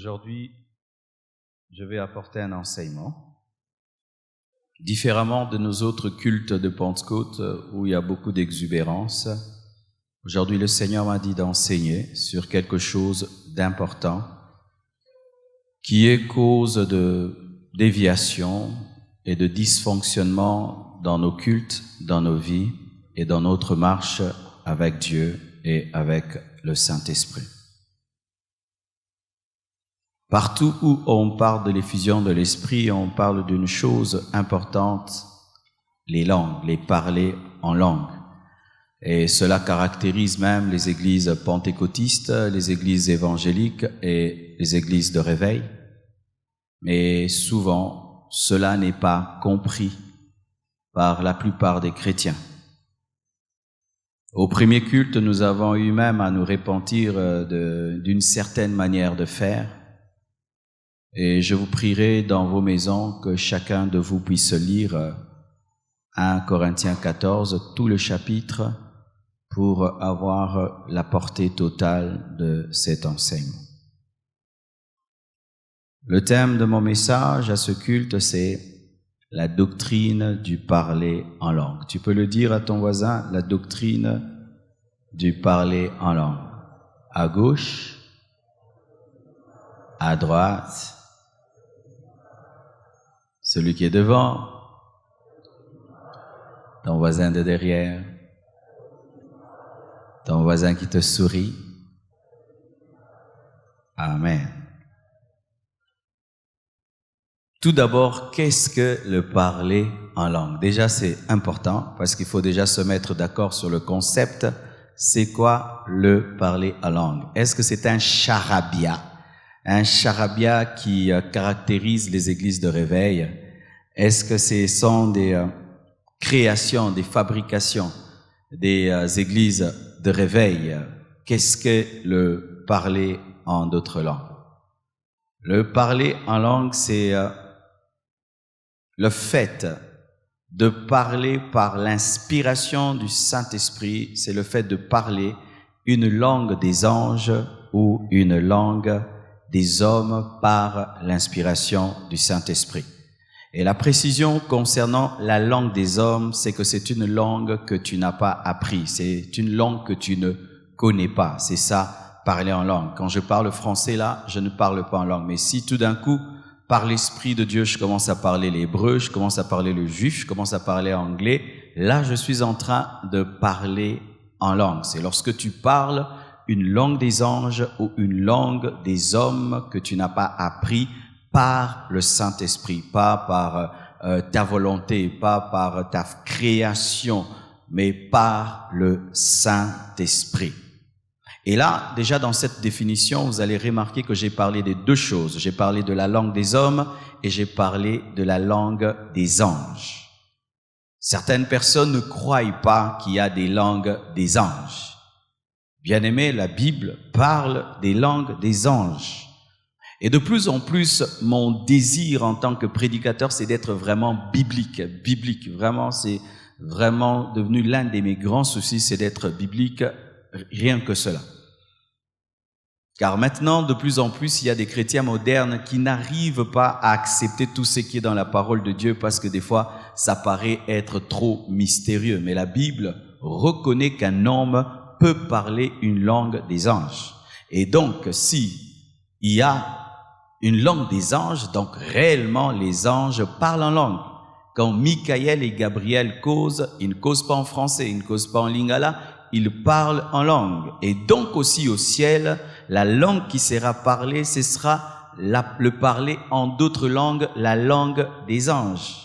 Aujourd'hui, je vais apporter un enseignement. Différemment de nos autres cultes de Pentecôte où il y a beaucoup d'exubérance, aujourd'hui le Seigneur m'a dit d'enseigner sur quelque chose d'important qui est cause de déviation et de dysfonctionnement dans nos cultes, dans nos vies et dans notre marche avec Dieu et avec le Saint-Esprit. Partout où on parle de l'effusion de l'Esprit, on parle d'une chose importante, les langues, les parler en langue. Et cela caractérise même les églises pentecôtistes, les églises évangéliques et les églises de réveil. Mais souvent, cela n'est pas compris par la plupart des chrétiens. Au premier culte, nous avons eu même à nous repentir d'une certaine manière de faire. Et je vous prierai dans vos maisons que chacun de vous puisse lire 1 Corinthiens 14, tout le chapitre, pour avoir la portée totale de cet enseignement. Le thème de mon message à ce culte, c'est la doctrine du parler en langue. Tu peux le dire à ton voisin, la doctrine du parler en langue. À gauche, à droite, celui qui est devant, ton voisin de derrière, ton voisin qui te sourit. Amen. Tout d'abord, qu'est-ce que le parler en langue? Déjà, c'est important parce qu'il faut déjà se mettre d'accord sur le concept. C'est quoi le parler en langue? Est-ce que c'est un charabia? Un charabia qui caractérise les églises de réveil? Est-ce que ce sont des créations, des fabrications des églises de réveil? Qu'est-ce que le parler en d'autres langues? Le parler en langue, c'est le fait de parler par l'inspiration du Saint-Esprit, c'est le fait de parler une langue des anges ou une langue des hommes par l'inspiration du Saint-Esprit. Et la précision concernant la langue des hommes, c'est que c'est une langue que tu n'as pas appris, c'est une langue que tu ne connais pas. C'est ça, parler en langue. Quand je parle français là, je ne parle pas en langue. Mais si tout d'un coup, par l'Esprit de Dieu, je commence à parler l'hébreu, je commence à parler le juif, je commence à parler anglais, là je suis en train de parler en langue. C'est lorsque tu parles une langue des anges ou une langue des hommes que tu n'as pas appris par le Saint-Esprit, pas par ta volonté, pas par ta création, mais par le Saint-Esprit. Et là, déjà dans cette définition, vous allez remarquer que j'ai parlé de deux choses. J'ai parlé de la langue des hommes et j'ai parlé de la langue des anges. Certaines personnes ne croient pas qu'il y a des langues des anges. Bien-aimé, la Bible parle des langues des anges. Et de plus en plus, mon désir en tant que prédicateur, c'est d'être vraiment biblique. Vraiment, c'est vraiment devenu l'un de mes grands soucis, c'est d'être biblique, rien que cela. Car maintenant, de plus en plus, il y a des chrétiens modernes qui n'arrivent pas à accepter tout ce qui est dans la parole de Dieu parce que des fois, ça paraît être trop mystérieux. Mais la Bible reconnaît qu'un homme peut parler une langue des anges. Et donc, si il y a une langue des anges, donc réellement les anges parlent en langue. Quand Michael et Gabriel causent, ils ne causent pas en français, ils ne causent pas en lingala, ils parlent en langue. Et donc aussi au ciel, la langue qui sera parlée, ce sera le parler en d'autres langues, la langue des anges.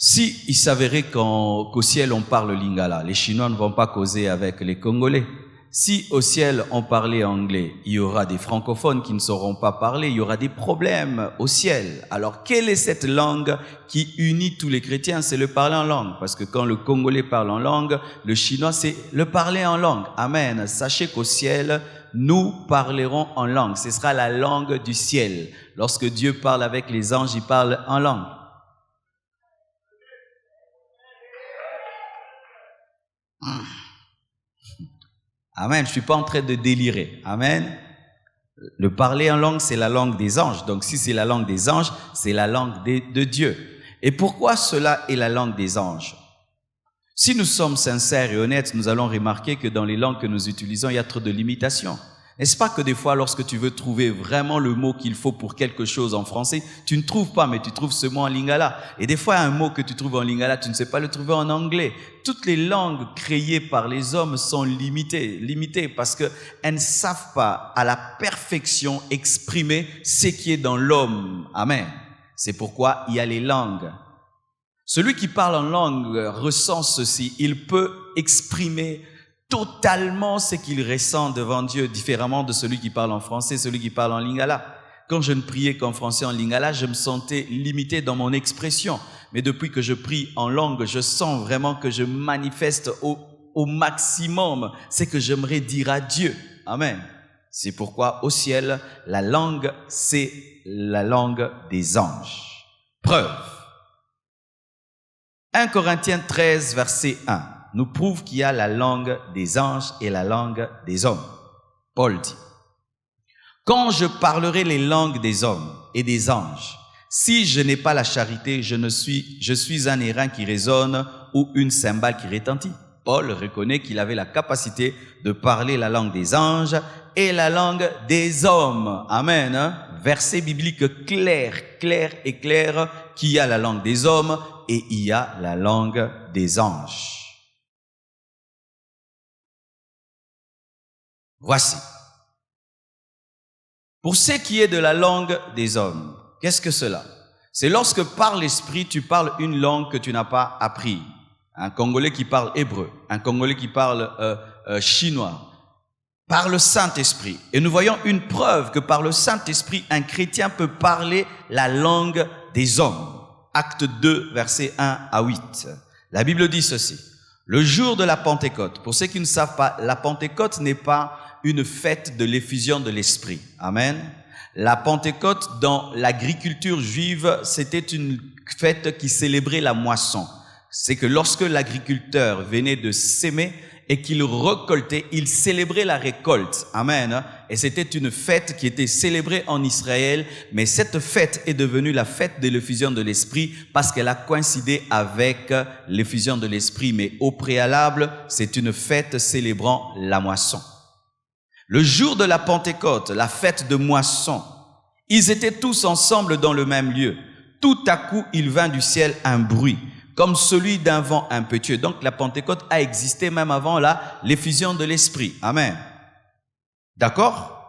Si il s'avérait qu'au ciel on parle lingala, les Chinois ne vont pas causer avec les Congolais. Si au ciel on parlait anglais, il y aura des francophones qui ne sauront pas parler, il y aura des problèmes au ciel. Alors quelle est cette langue qui unit tous les chrétiens? C'est le parler en langue. Parce que quand le Congolais parle en langue, le Chinois c'est le parler en langue. Amen. Sachez qu'au ciel, nous parlerons en langue. Ce sera la langue du ciel. Lorsque Dieu parle avec les anges, il parle en langue. Amen. Je suis pas en train de délirer. Amen. le parler en langue, c'est la langue des anges. Donc si c'est la langue des anges, c'est la langue de Dieu. Et pourquoi cela est la langue des anges? Si nous sommes sincères et honnêtes, nous allons remarquer que dans les langues que nous utilisons, il y a trop de limitations. N'est-ce pas que des fois, lorsque tu veux trouver vraiment le mot qu'il faut pour quelque chose en français, tu ne trouves pas, mais tu trouves ce mot en lingala. Et des fois, un mot que tu trouves en lingala, tu ne sais pas le trouver en anglais. Toutes les langues créées par les hommes sont limitées parce qu'elles ne savent pas à la perfection exprimer ce qui est dans l'homme. Amen. C'est pourquoi il y a les langues. Celui qui parle en langue ressent ceci. Il peut exprimer totalement ce qu'il ressent devant Dieu, différemment de celui qui parle en français, celui qui parle en lingala. Quand je ne priais qu'en français, en lingala, je me sentais limité dans mon expression. Mais depuis que je prie en langue, je sens vraiment que je manifeste au maximum ce que j'aimerais dire à Dieu. Amen. C'est pourquoi au ciel, la langue, c'est la langue des anges. Preuve. 1 Corinthiens 13, verset 1. Nous prouve qu'il y a la langue des anges et la langue des hommes. Paul dit, « Quand je parlerai les langues des hommes et des anges, si je n'ai pas la charité, je suis un airain qui résonne ou une cymbale qui retentit. » Paul reconnaît qu'il avait la capacité de parler la langue des anges et la langue des hommes. Amen. Verset biblique clair qu'il y a la langue des hommes et il y a la langue des anges. Voici. Pour ce qui est de la langue des hommes, qu'est-ce que cela? C'est lorsque par l'esprit tu parles une langue que tu n'as pas appris. Un Congolais qui parle hébreu, un Congolais qui parle chinois, par le Saint-Esprit. Et nous voyons une preuve que par le Saint-Esprit, un chrétien peut parler la langue des hommes. Acte 2, versets 1 à 8. La Bible dit ceci. Le jour de la Pentecôte, pour ceux qui ne savent pas, la Pentecôte n'est pas une fête de l'effusion de l'Esprit. Amen. La Pentecôte, dans l'agriculture juive, c'était une fête qui célébrait la moisson. C'est que lorsque l'agriculteur venait de s'aimer et qu'il récoltait, il célébrait la récolte. Amen. Et c'était une fête qui était célébrée en Israël, mais cette fête est devenue la fête de l'effusion de l'Esprit parce qu'elle a coïncidé avec l'effusion de l'Esprit. Mais au préalable, c'est une fête célébrant la moisson. Le jour de la Pentecôte, la fête de moisson, ils étaient tous ensemble dans le même lieu. Tout à coup, il vint du ciel un bruit, comme celui d'un vent impétueux. Donc la Pentecôte a existé même avant l'effusion de l'Esprit. Amen. D'accord?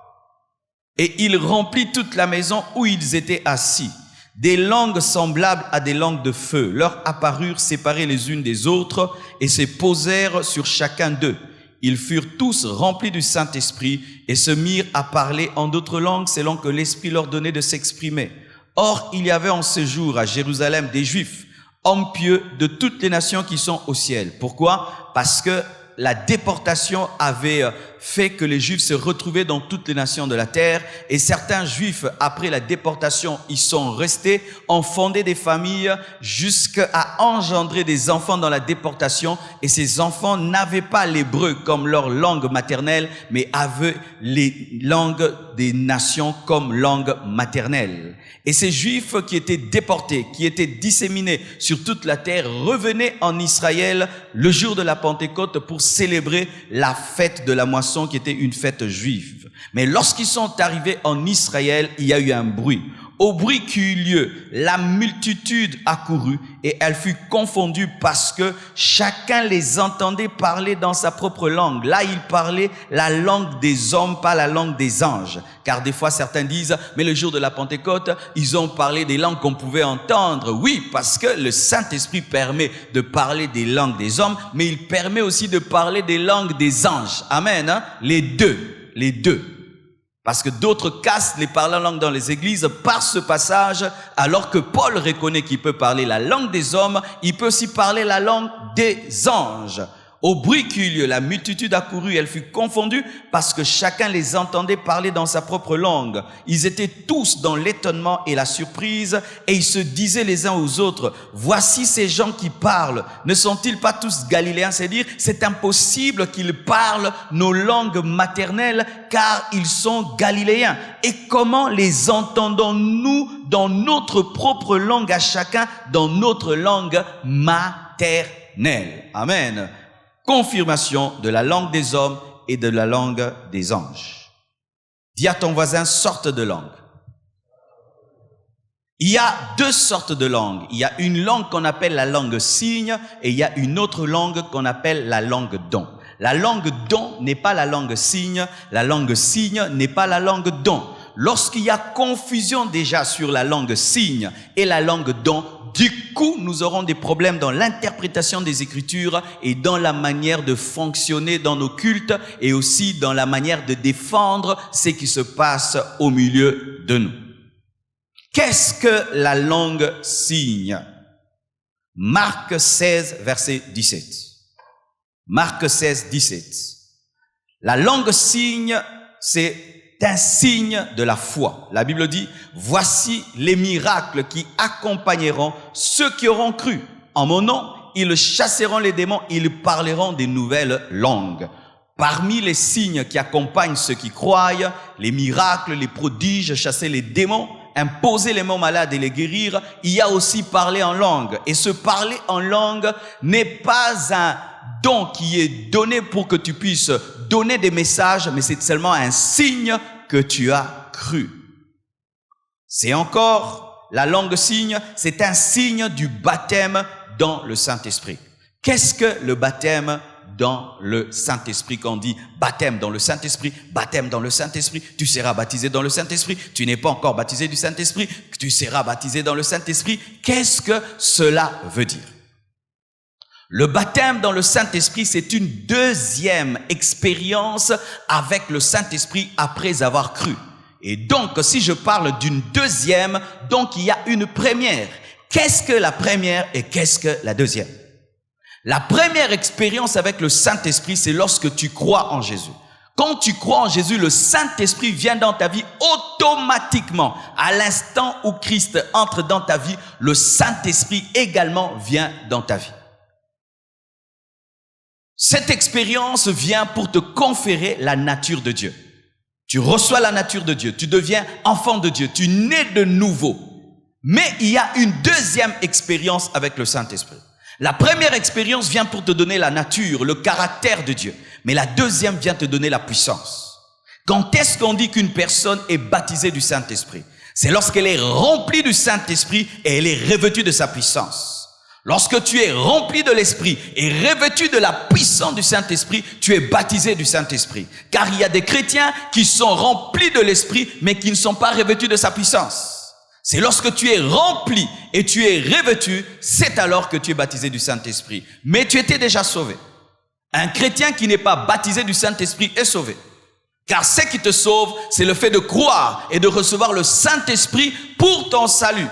Et il remplit toute la maison où ils étaient assis. Des langues semblables à des langues de feu leur apparurent séparées les unes des autres et se posèrent sur chacun d'eux. Ils furent tous remplis du Saint-Esprit et se mirent à parler en d'autres langues selon que l'Esprit leur donnait de s'exprimer. Or, il y avait en ce jour à Jérusalem des Juifs, hommes pieux de toutes les nations qui sont au ciel. Pourquoi? Parce que la déportation avait fait que les Juifs se retrouvaient dans toutes les nations de la terre et certains Juifs, après la déportation, ils sont restés, ont fondé des familles jusqu'à engendrer des enfants dans la déportation et ces enfants n'avaient pas l'hébreu comme leur langue maternelle mais avaient les langues des nations comme langue maternelle. Et ces Juifs qui étaient déportés, qui étaient disséminés sur toute la terre, revenaient en Israël le jour de la Pentecôte pour célébrer la fête de la moisson qui était une fête juive. Mais lorsqu'ils sont arrivés en Israël, il y a eu un bruit. Au bruit qui eut lieu, la multitude accourut et elle fut confondue parce que chacun les entendait parler dans sa propre langue. Là, ils parlaient la langue des hommes, pas la langue des anges. Car des fois, certains disent, mais le jour de la Pentecôte, ils ont parlé des langues qu'on pouvait entendre. Oui, parce que le Saint-Esprit permet de parler des langues des hommes, mais il permet aussi de parler des langues des anges. Amen. Hein? Les deux. Parce que d'autres cassent les parlants langues dans les églises par ce passage, alors que Paul reconnaît qu'il peut parler la langue des hommes, il peut aussi parler la langue des anges. Au bruit qui eut lieu, la multitude accourut, elle fut confondue parce que chacun les entendait parler dans sa propre langue. Ils étaient tous dans l'étonnement et la surprise et ils se disaient les uns aux autres, voici ces gens qui parlent. Ne sont-ils pas tous galiléens? C'est-à-dire, c'est impossible qu'ils parlent nos langues maternelles car ils sont galiléens. Et comment les entendons-nous dans notre propre langue à chacun, dans notre langue maternelle? Amen. Confirmation de la langue des hommes et de la langue des anges. Dis à ton voisin, sorte de langue. Il y a deux sortes de langues. Il y a une langue qu'on appelle la langue signe et il y a une autre langue qu'on appelle la langue don. La langue don n'est pas la langue signe, la langue signe n'est pas la langue don. Lorsqu'il y a confusion déjà sur la langue signe et la langue don, du coup, nous aurons des problèmes dans l'interprétation des Écritures et dans la manière de fonctionner dans nos cultes et aussi dans la manière de défendre ce qui se passe au milieu de nous. Qu'est-ce que la langue signe? Marc 16, verset 17. Marc 16, 17. La langue signe, c'est un signe de la foi. La Bible dit, voici les miracles qui accompagneront ceux qui auront cru. En mon nom, ils chasseront les démons, ils parleront des nouvelles langues. Parmi les signes qui accompagnent ceux qui croient, les miracles, les prodiges, chasser les démons, imposer les mots malades et les guérir, il y a aussi parler en langue. Et ce parler en langue n'est pas un don qui est donné pour que tu puisses donner des messages, mais c'est seulement un signe que tu as cru. C'est encore la langue signe, c'est un signe du baptême dans le Saint-Esprit. Qu'est-ce que le baptême dans le Saint-Esprit? Quand on dit baptême dans le Saint-Esprit, baptême dans le Saint-Esprit, tu seras baptisé dans le Saint-Esprit, tu n'es pas encore baptisé du Saint-Esprit, tu seras baptisé dans le Saint-Esprit. Qu'est-ce que cela veut dire? Le baptême dans le Saint-Esprit, c'est une deuxième expérience avec le Saint-Esprit après avoir cru. Et donc, si je parle d'une deuxième, donc il y a une première. Qu'est-ce que la première et qu'est-ce que la deuxième? La première expérience avec le Saint-Esprit, c'est lorsque tu crois en Jésus. Quand tu crois en Jésus, le Saint-Esprit vient dans ta vie automatiquement. À l'instant où Christ entre dans ta vie, le Saint-Esprit également vient dans ta vie. Cette expérience vient pour te conférer la nature de Dieu. Tu reçois la nature de Dieu, tu deviens enfant de Dieu, tu nais de nouveau. Mais il y a une deuxième expérience avec le Saint-Esprit. La première expérience vient pour te donner la nature, le caractère de Dieu. Mais la deuxième vient te donner la puissance. Quand est-ce qu'on dit qu'une personne est baptisée du Saint-Esprit? C'est lorsqu'elle est remplie du Saint-Esprit et elle est revêtue de sa puissance. Lorsque tu es rempli de l'Esprit et revêtu de la puissance du Saint-Esprit, tu es baptisé du Saint-Esprit. Car il y a des chrétiens qui sont remplis de l'Esprit, mais qui ne sont pas revêtus de sa puissance. C'est lorsque tu es rempli et tu es revêtu, c'est alors que tu es baptisé du Saint-Esprit. Mais tu étais déjà sauvé. Un chrétien qui n'est pas baptisé du Saint-Esprit est sauvé. Car ce qui te sauve, c'est le fait de croire et de recevoir le Saint-Esprit pour ton salut,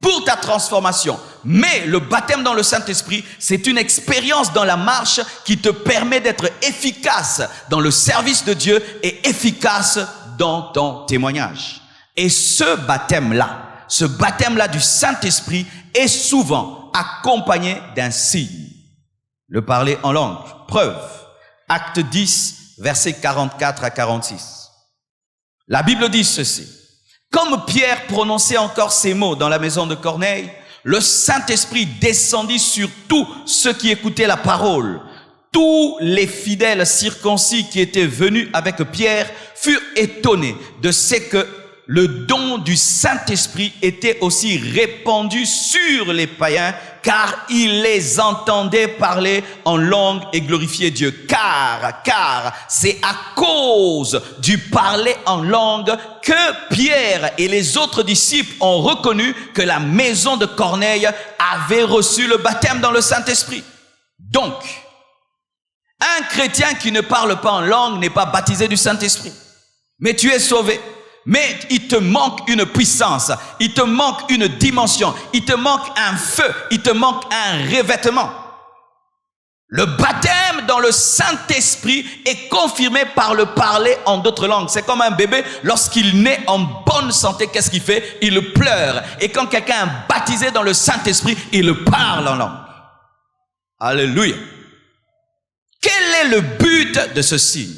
pour ta transformation. Mais le baptême dans le Saint-Esprit, c'est une expérience dans la marche qui te permet d'être efficace dans le service de Dieu et efficace dans ton témoignage. Et ce baptême-là du Saint-Esprit est souvent accompagné d'un signe. Le parler en langue. Preuve. Acte 10, versets 44 à 46. La Bible dit ceci. Comme Pierre prononçait encore ces mots dans la maison de Corneille, le Saint-Esprit descendit sur tous ceux qui écoutaient la parole. Tous les fidèles circoncis qui étaient venus avec Pierre furent étonnés de ce que le don du Saint-Esprit était aussi répandu sur les païens, car ils les entendaient parler en langue et glorifier Dieu. Car c'est à cause du parler en langue que Pierre et les autres disciples ont reconnu que la maison de Corneille avait reçu le baptême dans le Saint-Esprit. Donc, un chrétien qui ne parle pas en langue n'est pas baptisé du Saint-Esprit. Mais tu es sauvé. Mais il te manque une puissance, il te manque une dimension, il te manque un feu, il te manque un revêtement. Le baptême dans le Saint-Esprit est confirmé par le parler en d'autres langues. C'est comme un bébé, lorsqu'il naît en bonne santé, qu'est-ce qu'il fait? Il pleure. Et quand quelqu'un est baptisé dans le Saint-Esprit, il parle en langue. Alléluia. Quel est le but de ce signe?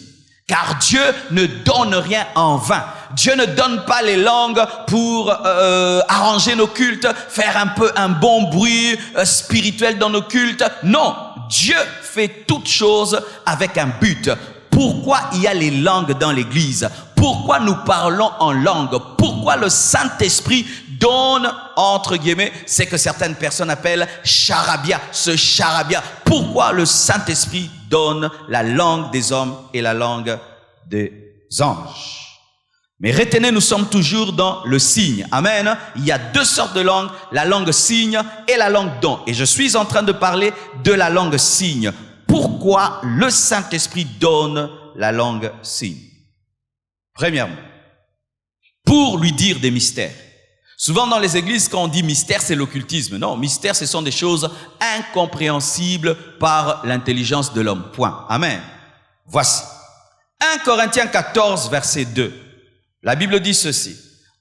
Car Dieu ne donne rien en vain. Dieu ne donne pas les langues pour arranger nos cultes, faire un peu un bon bruit spirituel dans nos cultes. Non, Dieu fait toutes choses avec un but. Pourquoi il y a les langues dans l'église? Pourquoi nous parlons en langue? Pourquoi le Saint-Esprit donne, entre guillemets, c'est que certaines personnes appellent charabia, ce charabia. Pourquoi le Saint-Esprit donne la langue des hommes et la langue des anges? Mais retenez, nous sommes toujours dans le signe. Amen. Il y a deux sortes de langues, la langue signe et la langue don. Et je suis en train de parler de la langue signe. Pourquoi le Saint-Esprit donne la langue signe? Premièrement, pour lui dire des mystères. Souvent dans les églises, quand on dit mystère, c'est l'occultisme. Non, mystère, ce sont des choses incompréhensibles par l'intelligence de l'homme. Point. Amen. Voici. 1 Corinthiens 14, verset 2. La Bible dit ceci.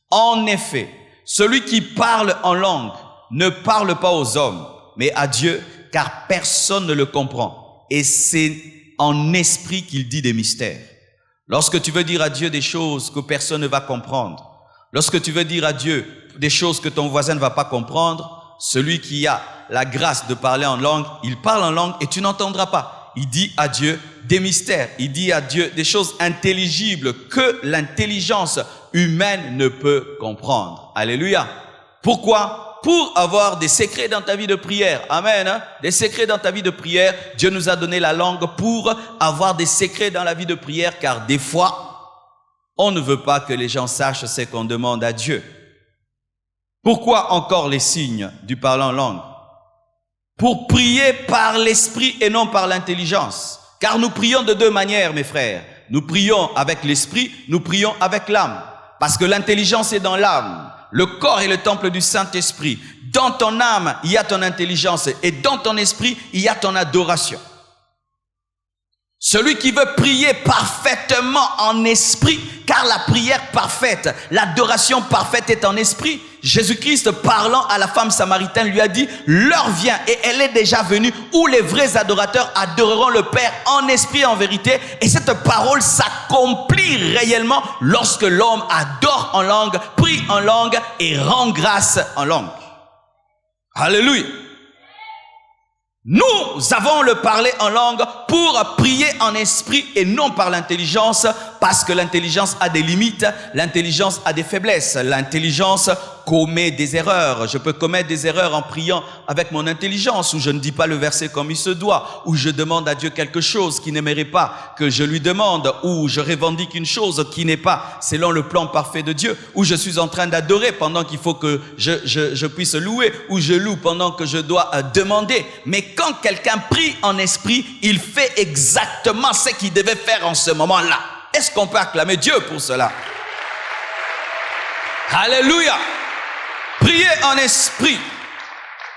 En effet, celui qui parle en langue ne parle pas aux hommes, mais à Dieu, car personne ne le comprend. Et c'est en esprit qu'il dit des mystères. Lorsque tu veux dire à Dieu des choses que personne ne va comprendre, lorsque tu veux dire à Dieu des choses que ton voisin ne va pas comprendre, celui qui a la grâce de parler en langue, il parle en langue et tu n'entendras pas. Il dit à Dieu des mystères, il dit à Dieu des choses intelligibles que l'intelligence humaine ne peut comprendre. Alléluia. Pourquoi? Pour avoir des secrets dans ta vie de prière. Amen. Hein? Des secrets dans ta vie de prière. Dieu nous a donné la langue pour avoir des secrets dans la vie de prière, car des fois, on ne veut pas que les gens sachent ce qu'on demande à Dieu. Pourquoi encore les signes du parler en langue? Pour prier par l'esprit et non par l'intelligence. Car nous prions de deux manières, mes frères. Nous prions avec l'esprit, nous prions avec l'âme. Parce que l'intelligence est dans l'âme. Le corps est le temple du Saint-Esprit. Dans ton âme, il y a ton intelligence. Et dans ton esprit, il y a ton adoration. Celui qui veut prier parfaitement en esprit, car la prière parfaite, l'adoration parfaite est en esprit. Jésus-Christ, parlant à la femme samaritaine, lui a dit, l'heure vient et elle est déjà venue où les vrais adorateurs adoreront le Père en esprit et en vérité. Et cette parole s'accomplit réellement lorsque l'homme adore en langue, prie en langue et rend grâce en langue. Alléluia. Nous avons le parler en langue pour prier en esprit et non par l'intelligence, parce que l'intelligence a des limites, l'intelligence a des faiblesses, l'intelligence commet des erreurs. Je peux commettre des erreurs en priant avec mon intelligence, où je ne dis pas le verset comme il se doit, où je demande à Dieu quelque chose qui n'aimerait pas que je lui demande, où je revendique une chose qui n'est pas selon le plan parfait de Dieu, où je suis en train d'adorer pendant qu'il faut que je puisse louer, où je loue pendant que je dois demander. Mais quand quelqu'un prie en esprit, il fait exactement ce qu'il devait faire en ce moment-là. Est-ce qu'on peut acclamer Dieu pour cela? Alléluia! Prier en esprit.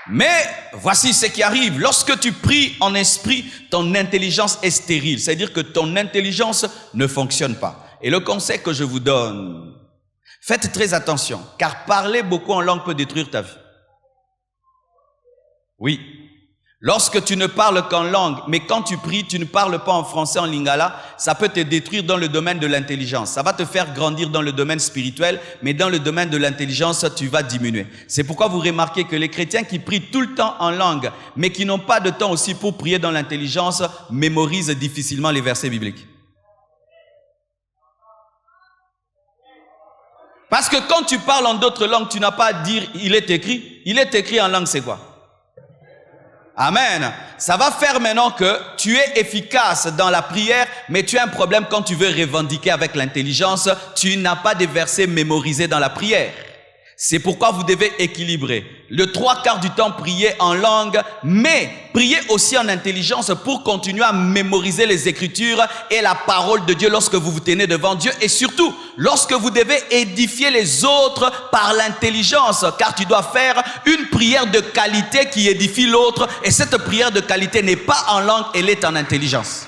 Mais voici ce qui arrive. Lorsque tu pries en esprit, ton intelligence est stérile. C'est-à-dire que ton intelligence ne fonctionne pas. Et le conseil que je vous donne, faites très attention, car parler beaucoup en langue peut détruire ta vie. Oui. Lorsque tu ne parles qu'en langue, mais quand tu pries, tu ne parles pas en français, en lingala, ça peut te détruire dans le domaine de l'intelligence. Ça va te faire grandir dans le domaine spirituel, mais dans le domaine de l'intelligence, tu vas diminuer. C'est pourquoi vous remarquez que les chrétiens qui prient tout le temps en langue, mais qui n'ont pas de temps aussi pour prier dans l'intelligence, mémorisent difficilement les versets bibliques. Parce que quand tu parles en d'autres langues, tu n'as pas à dire « il est écrit ». Il est écrit en langue, c'est quoi? Amen. Ça va faire maintenant que tu es efficace dans la prière, mais tu as un problème quand tu veux revendiquer avec l'intelligence. Tu n'as pas des versets mémorisés dans la prière. C'est pourquoi vous devez équilibrer. Le 3/4 du temps, priez en langue, mais priez aussi en intelligence pour continuer à mémoriser les Écritures et la parole de Dieu lorsque vous vous tenez devant Dieu. Et surtout, lorsque vous devez édifier les autres par l'intelligence, car tu dois faire une prière de qualité qui édifie l'autre. Et cette prière de qualité n'est pas en langue, elle est en intelligence.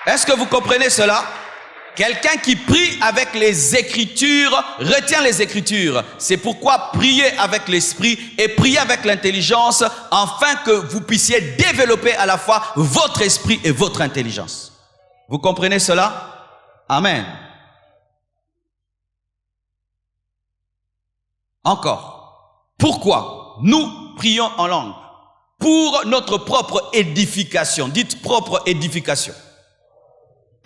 Est-ce que vous comprenez cela? Quelqu'un qui prie avec les Écritures retient les Écritures. C'est pourquoi priez avec l'esprit et priez avec l'intelligence, afin que vous puissiez développer à la fois votre esprit et votre intelligence. Vous comprenez cela? Amen. Encore. Pourquoi nous prions en langue? Pour notre propre édification. Dites propre édification.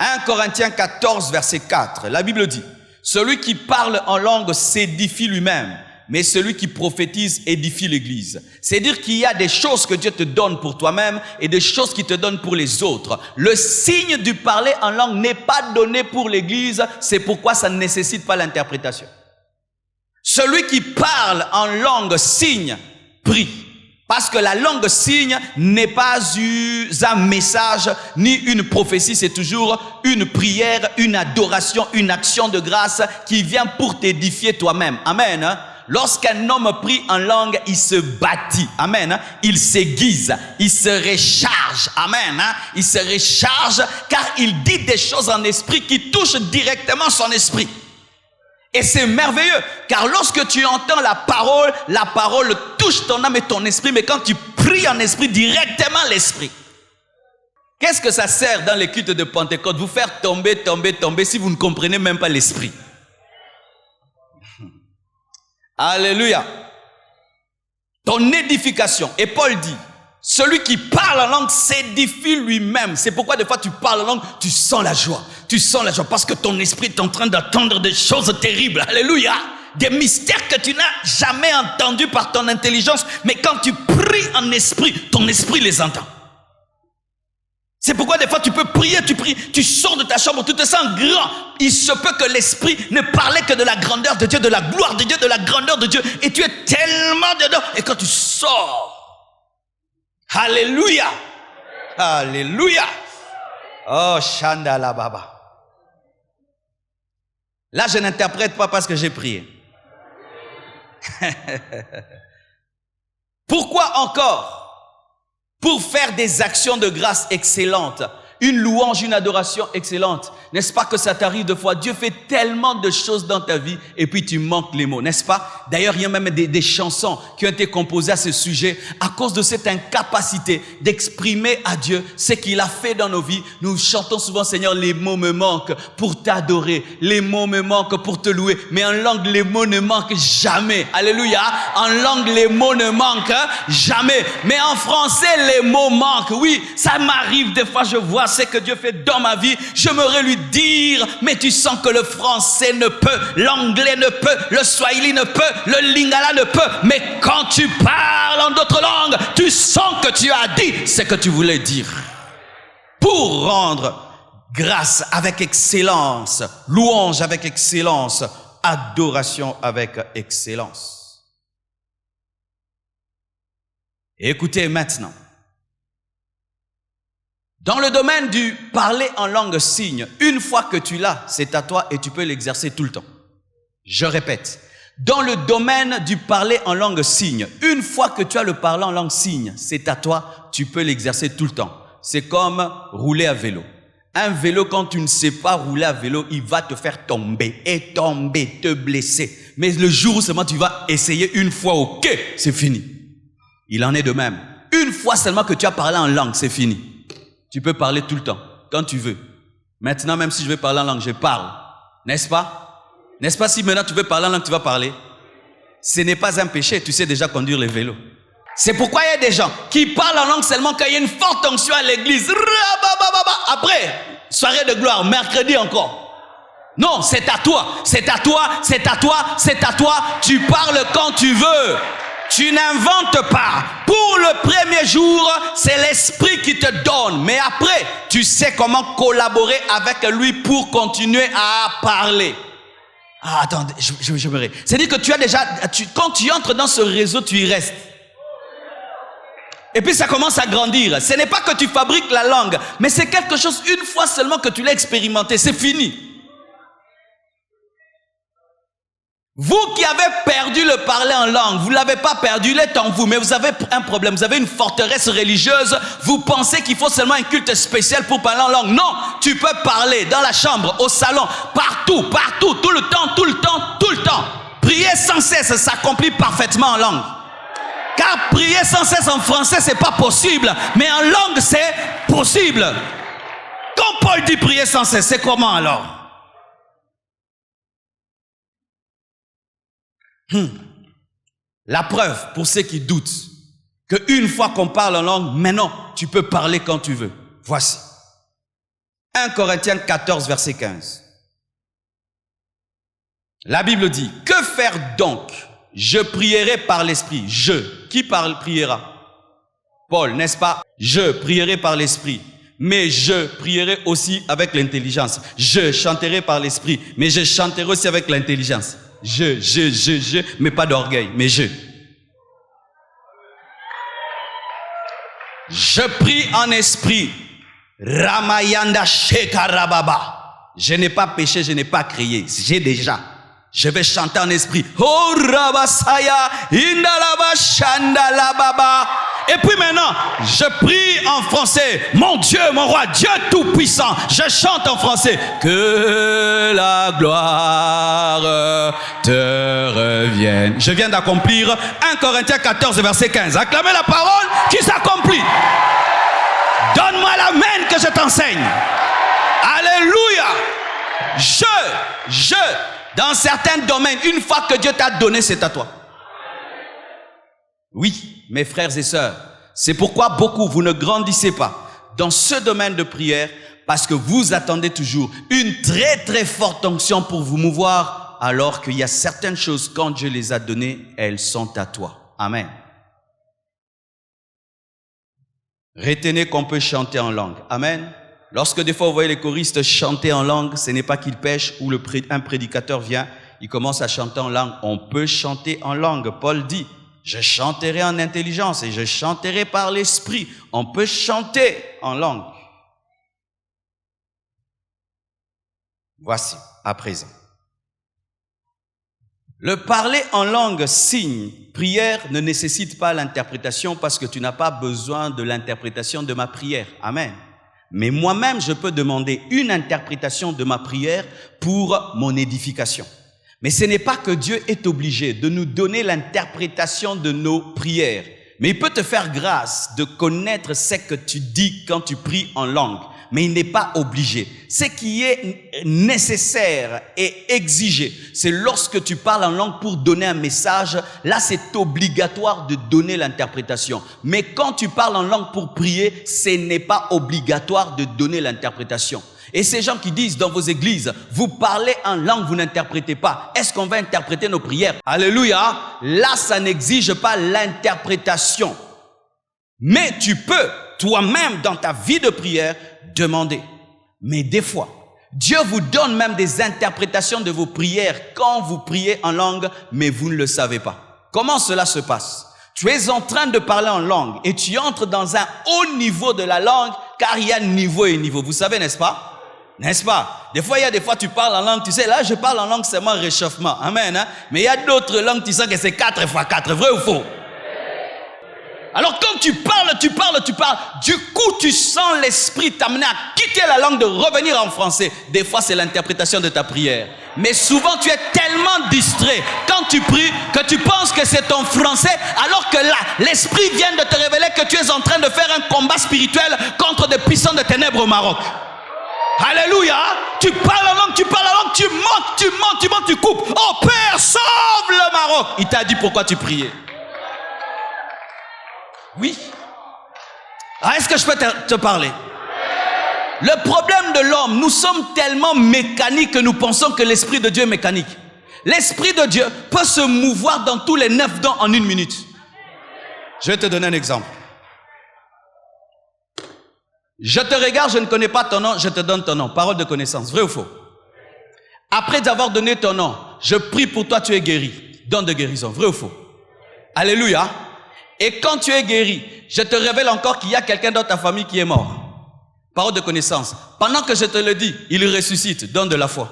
1 Corinthiens 14, verset 4, la Bible dit, « Celui qui parle en langue s'édifie lui-même, mais celui qui prophétise édifie l'Église. » C'est-à-dire qu'il y a des choses que Dieu te donne pour toi-même et des choses qu'il te donne pour les autres. Le signe du parler en langue n'est pas donné pour l'Église, c'est pourquoi ça ne nécessite pas l'interprétation. Celui qui parle en langue signe, prie. Parce que la langue signe n'est pas un message ni une prophétie, c'est toujours une prière, une adoration, une action de grâce qui vient pour t'édifier toi-même. Amen. Lorsqu'un homme prie en langue, il se bâtit. Amen. Il s'aiguise, il se recharge. Amen. Il se recharge car il dit des choses en esprit qui touchent directement son esprit. Et c'est merveilleux, car lorsque tu entends la parole touche ton âme et ton esprit, mais quand tu pries en esprit, directement l'esprit. Qu'est-ce que ça sert dans les cultes de Pentecôte? Vous faire tomber si vous ne comprenez même pas l'esprit. Alléluia. Ton édification. Et Paul dit, celui qui parle en langue s'édifie lui-même. C'est pourquoi des fois tu parles en langue, tu sens la joie. Tu sens la joie parce que ton esprit est en train d'entendre des choses terribles. Alléluia. Des mystères que tu n'as jamais entendus par ton intelligence. Mais quand tu pries en esprit, ton esprit les entend. C'est pourquoi des fois tu peux prier, tu pries, tu sors de ta chambre, tu te sens grand. Il se peut que l'esprit ne parlait que de la grandeur de Dieu, de la gloire de Dieu, de la grandeur de Dieu. Et tu es tellement dedans. Et quand tu sors, alléluia, alléluia. Oh, Shandala Baba. Là, je n'interprète pas parce que j'ai prié. Pourquoi encore? Pour faire des actions de grâce excellentes, une louange, une adoration excellente. N'est-ce pas que ça t'arrive de fois? Dieu fait tellement de choses dans ta vie et puis tu manques les mots, n'est-ce pas? D'ailleurs, il y a même des chansons qui ont été composées à ce sujet à cause de cette incapacité d'exprimer à Dieu ce qu'il a fait dans nos vies. Nous chantons souvent, Seigneur, les mots me manquent pour t'adorer. Les mots me manquent pour te louer. Mais en langue, les mots ne manquent jamais. Alléluia. En langue, les mots ne manquent jamais. Mais en français, les mots manquent. Oui, ça m'arrive des fois, je vois ce que Dieu fait dans ma vie. J'aimerais lui dire, mais tu sens que le français ne peut, l'anglais ne peut, le swahili ne peut, le lingala ne peut. Mais quand tu parles en d'autres langues, tu sens que tu as dit ce que tu voulais dire. Pour rendre grâce avec excellence, louange avec excellence, adoration avec excellence. Et écoutez maintenant. Dans le domaine du parler en langue signe, une fois que tu l'as, c'est à toi et tu peux l'exercer tout le temps. Je répète, dans le domaine du parler en langue signe, une fois que tu as le parler en langue signe, c'est à toi, tu peux l'exercer tout le temps. C'est comme rouler à vélo. Un vélo, quand tu ne sais pas rouler à vélo, il va te faire tomber, te blesser. Mais le jour où seulement tu vas essayer une fois, ok, c'est fini. Il en est de même. Une fois seulement que tu as parlé en langue, c'est fini. Tu peux parler tout le temps, quand tu veux. Maintenant, même si je veux parler en langue, je parle. N'est-ce pas? N'est-ce pas si maintenant tu veux parler en langue, tu vas parler? Ce n'est pas un péché, tu sais déjà conduire les vélos. C'est pourquoi il y a des gens qui parlent en langue seulement quand il y a une forte onction à l'église. Après, soirée de gloire, mercredi encore. Non, c'est à toi, c'est à toi, c'est à toi, c'est à toi. Tu parles quand tu veux. Tu n'inventes pas. Pour le premier jour, c'est l'esprit qui te donne. Mais après, tu sais comment collaborer avec lui pour continuer à parler. Ah, attendez, je me ré. C'est-à-dire que tu as déjà, quand tu entres dans ce réseau, tu y restes. Et puis ça commence à grandir. Ce n'est pas que tu fabriques la langue, mais c'est quelque chose une fois seulement que tu l'as expérimenté. C'est fini. Vous qui avez perdu le parler en langue, vous ne l'avez pas perdu, il est en vous, mais vous avez un problème, vous avez une forteresse religieuse, vous pensez qu'il faut seulement un culte spécial pour parler en langue. Non, tu peux parler dans la chambre, au salon, partout, partout, tout le temps, tout le temps, tout le temps. Prier sans cesse s'accomplit parfaitement en langue. Car prier sans cesse en français, c'est pas possible, mais en langue, c'est possible. Quand Paul dit prier sans cesse, c'est comment alors? La preuve pour ceux qui doutent qu'une fois qu'on parle en langue, maintenant tu peux parler quand tu veux. Voici 1 Corinthiens 14 verset 15. La Bible dit: que faire donc? Je prierai par l'esprit. Qui priera? Paul, n'est-ce pas? Je prierai par l'esprit, mais je prierai aussi avec l'intelligence. Je chanterai par l'esprit, mais je chanterai aussi avec l'intelligence. Mais pas d'orgueil, mais je prie en esprit. Ramayanda Shekarababa. Je n'ai pas péché, je n'ai pas crié. J'ai déjà. Je vais chanter en esprit. Oh Rabasaya, Indalaba Shandalababa. Et puis maintenant, je prie en français. Mon Dieu, mon roi, Dieu tout-puissant. Je chante en français. Que la gloire te revienne. Je viens d'accomplir 1 Corinthiens 14, verset 15. Acclamez la parole qui s'accomplit. Donne-moi l'amen que je t'enseigne. Alléluia. Dans certains domaines, une fois que Dieu t'a donné, c'est à toi. Oui, mes frères et sœurs, c'est pourquoi beaucoup, vous ne grandissez pas dans ce domaine de prière, parce que vous attendez toujours une très très forte onction pour vous mouvoir, alors qu'il y a certaines choses, quand Dieu les a données, elles sont à toi. Amen. Retenez qu'on peut chanter en langue. Amen. Lorsque des fois vous voyez les choristes chanter en langue, ce n'est pas qu'ils pêchent ou un prédicateur vient, il commence à chanter en langue. On peut chanter en langue. Paul dit: je chanterai en intelligence et je chanterai par l'esprit. On peut chanter en langue. Voici, à présent. Le parler en langue, signe, prière ne nécessite pas l'interprétation parce que tu n'as pas besoin de l'interprétation de ma prière. Amen. Mais moi-même, je peux demander une interprétation de ma prière pour mon édification. Mais ce n'est pas que Dieu est obligé de nous donner l'interprétation de nos prières. Mais il peut te faire grâce de connaître ce que tu dis quand tu pries en langue. Mais il n'est pas obligé. Ce qui est nécessaire et exigé, c'est lorsque tu parles en langue pour donner un message, là c'est obligatoire de donner l'interprétation. Mais quand tu parles en langue pour prier, ce n'est pas obligatoire de donner l'interprétation. Et ces gens qui disent dans vos églises, vous parlez en langue, vous n'interprétez pas. Est-ce qu'on va interpréter nos prières? Alléluia. Là, ça n'exige pas l'interprétation. Mais tu peux, toi-même, dans ta vie de prière, demander. Mais des fois, Dieu vous donne même des interprétations de vos prières quand vous priez en langue, mais vous ne le savez pas. Comment cela se passe? Tu es en train de parler en langue et tu entres dans un haut niveau de la langue, car il y a niveau et niveau. Vous savez, n'est-ce pas? N'est-ce pas? Des fois, tu parles en langue, tu sais, là, je parle en langue, c'est mon réchauffement. Amen. Hein? Mais il y a d'autres langues, tu sens que c'est 4 fois 4. Vrai ou faux? Alors quand tu parles, du coup tu sens l'esprit t'amener à quitter la langue, de revenir en français. Des fois c'est l'interprétation de ta prière. Mais souvent tu es tellement distrait quand tu pries que tu penses que c'est ton français, alors que là, l'esprit vient de te révéler que tu es en train de faire un combat spirituel contre des puissants de ténèbres au Maroc. Alléluia. Tu parles en langue, tu montes, tu coupes. Oh Père, sauve le Maroc. Il t'a dit pourquoi tu priais. Oui. Ah, est-ce que je peux te parler? Le problème de l'homme, nous sommes tellement mécaniques que nous pensons que l'Esprit de Dieu est mécanique. L'Esprit de Dieu peut se mouvoir dans tous les 9 dons en 1 minute. Je vais te donner un exemple. Je te regarde, je ne connais pas ton nom, je te donne ton nom. Parole de connaissance, vrai ou faux? Après avoir donné ton nom, je prie pour toi, tu es guéri. Don de guérison, vrai ou faux? Alléluia. Et quand tu es guéri, je te révèle encore qu'il y a quelqu'un dans ta famille qui est mort. Parole de connaissance. Pendant que je te le dis, il ressuscite, donne de la foi.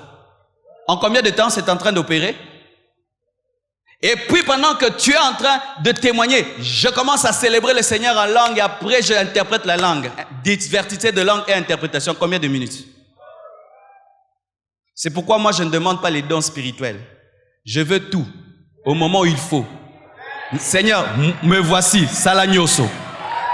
En combien de temps c'est en train d'opérer? Et puis pendant que tu es en train de témoigner, je commence à célébrer le Seigneur en langue et après je interprète la langue. Diversité de langue et interprétation, combien de minutes? C'est pourquoi moi je ne demande pas les dons spirituels. Je veux tout, au moment où il faut. Seigneur, me voici, Salagnoso.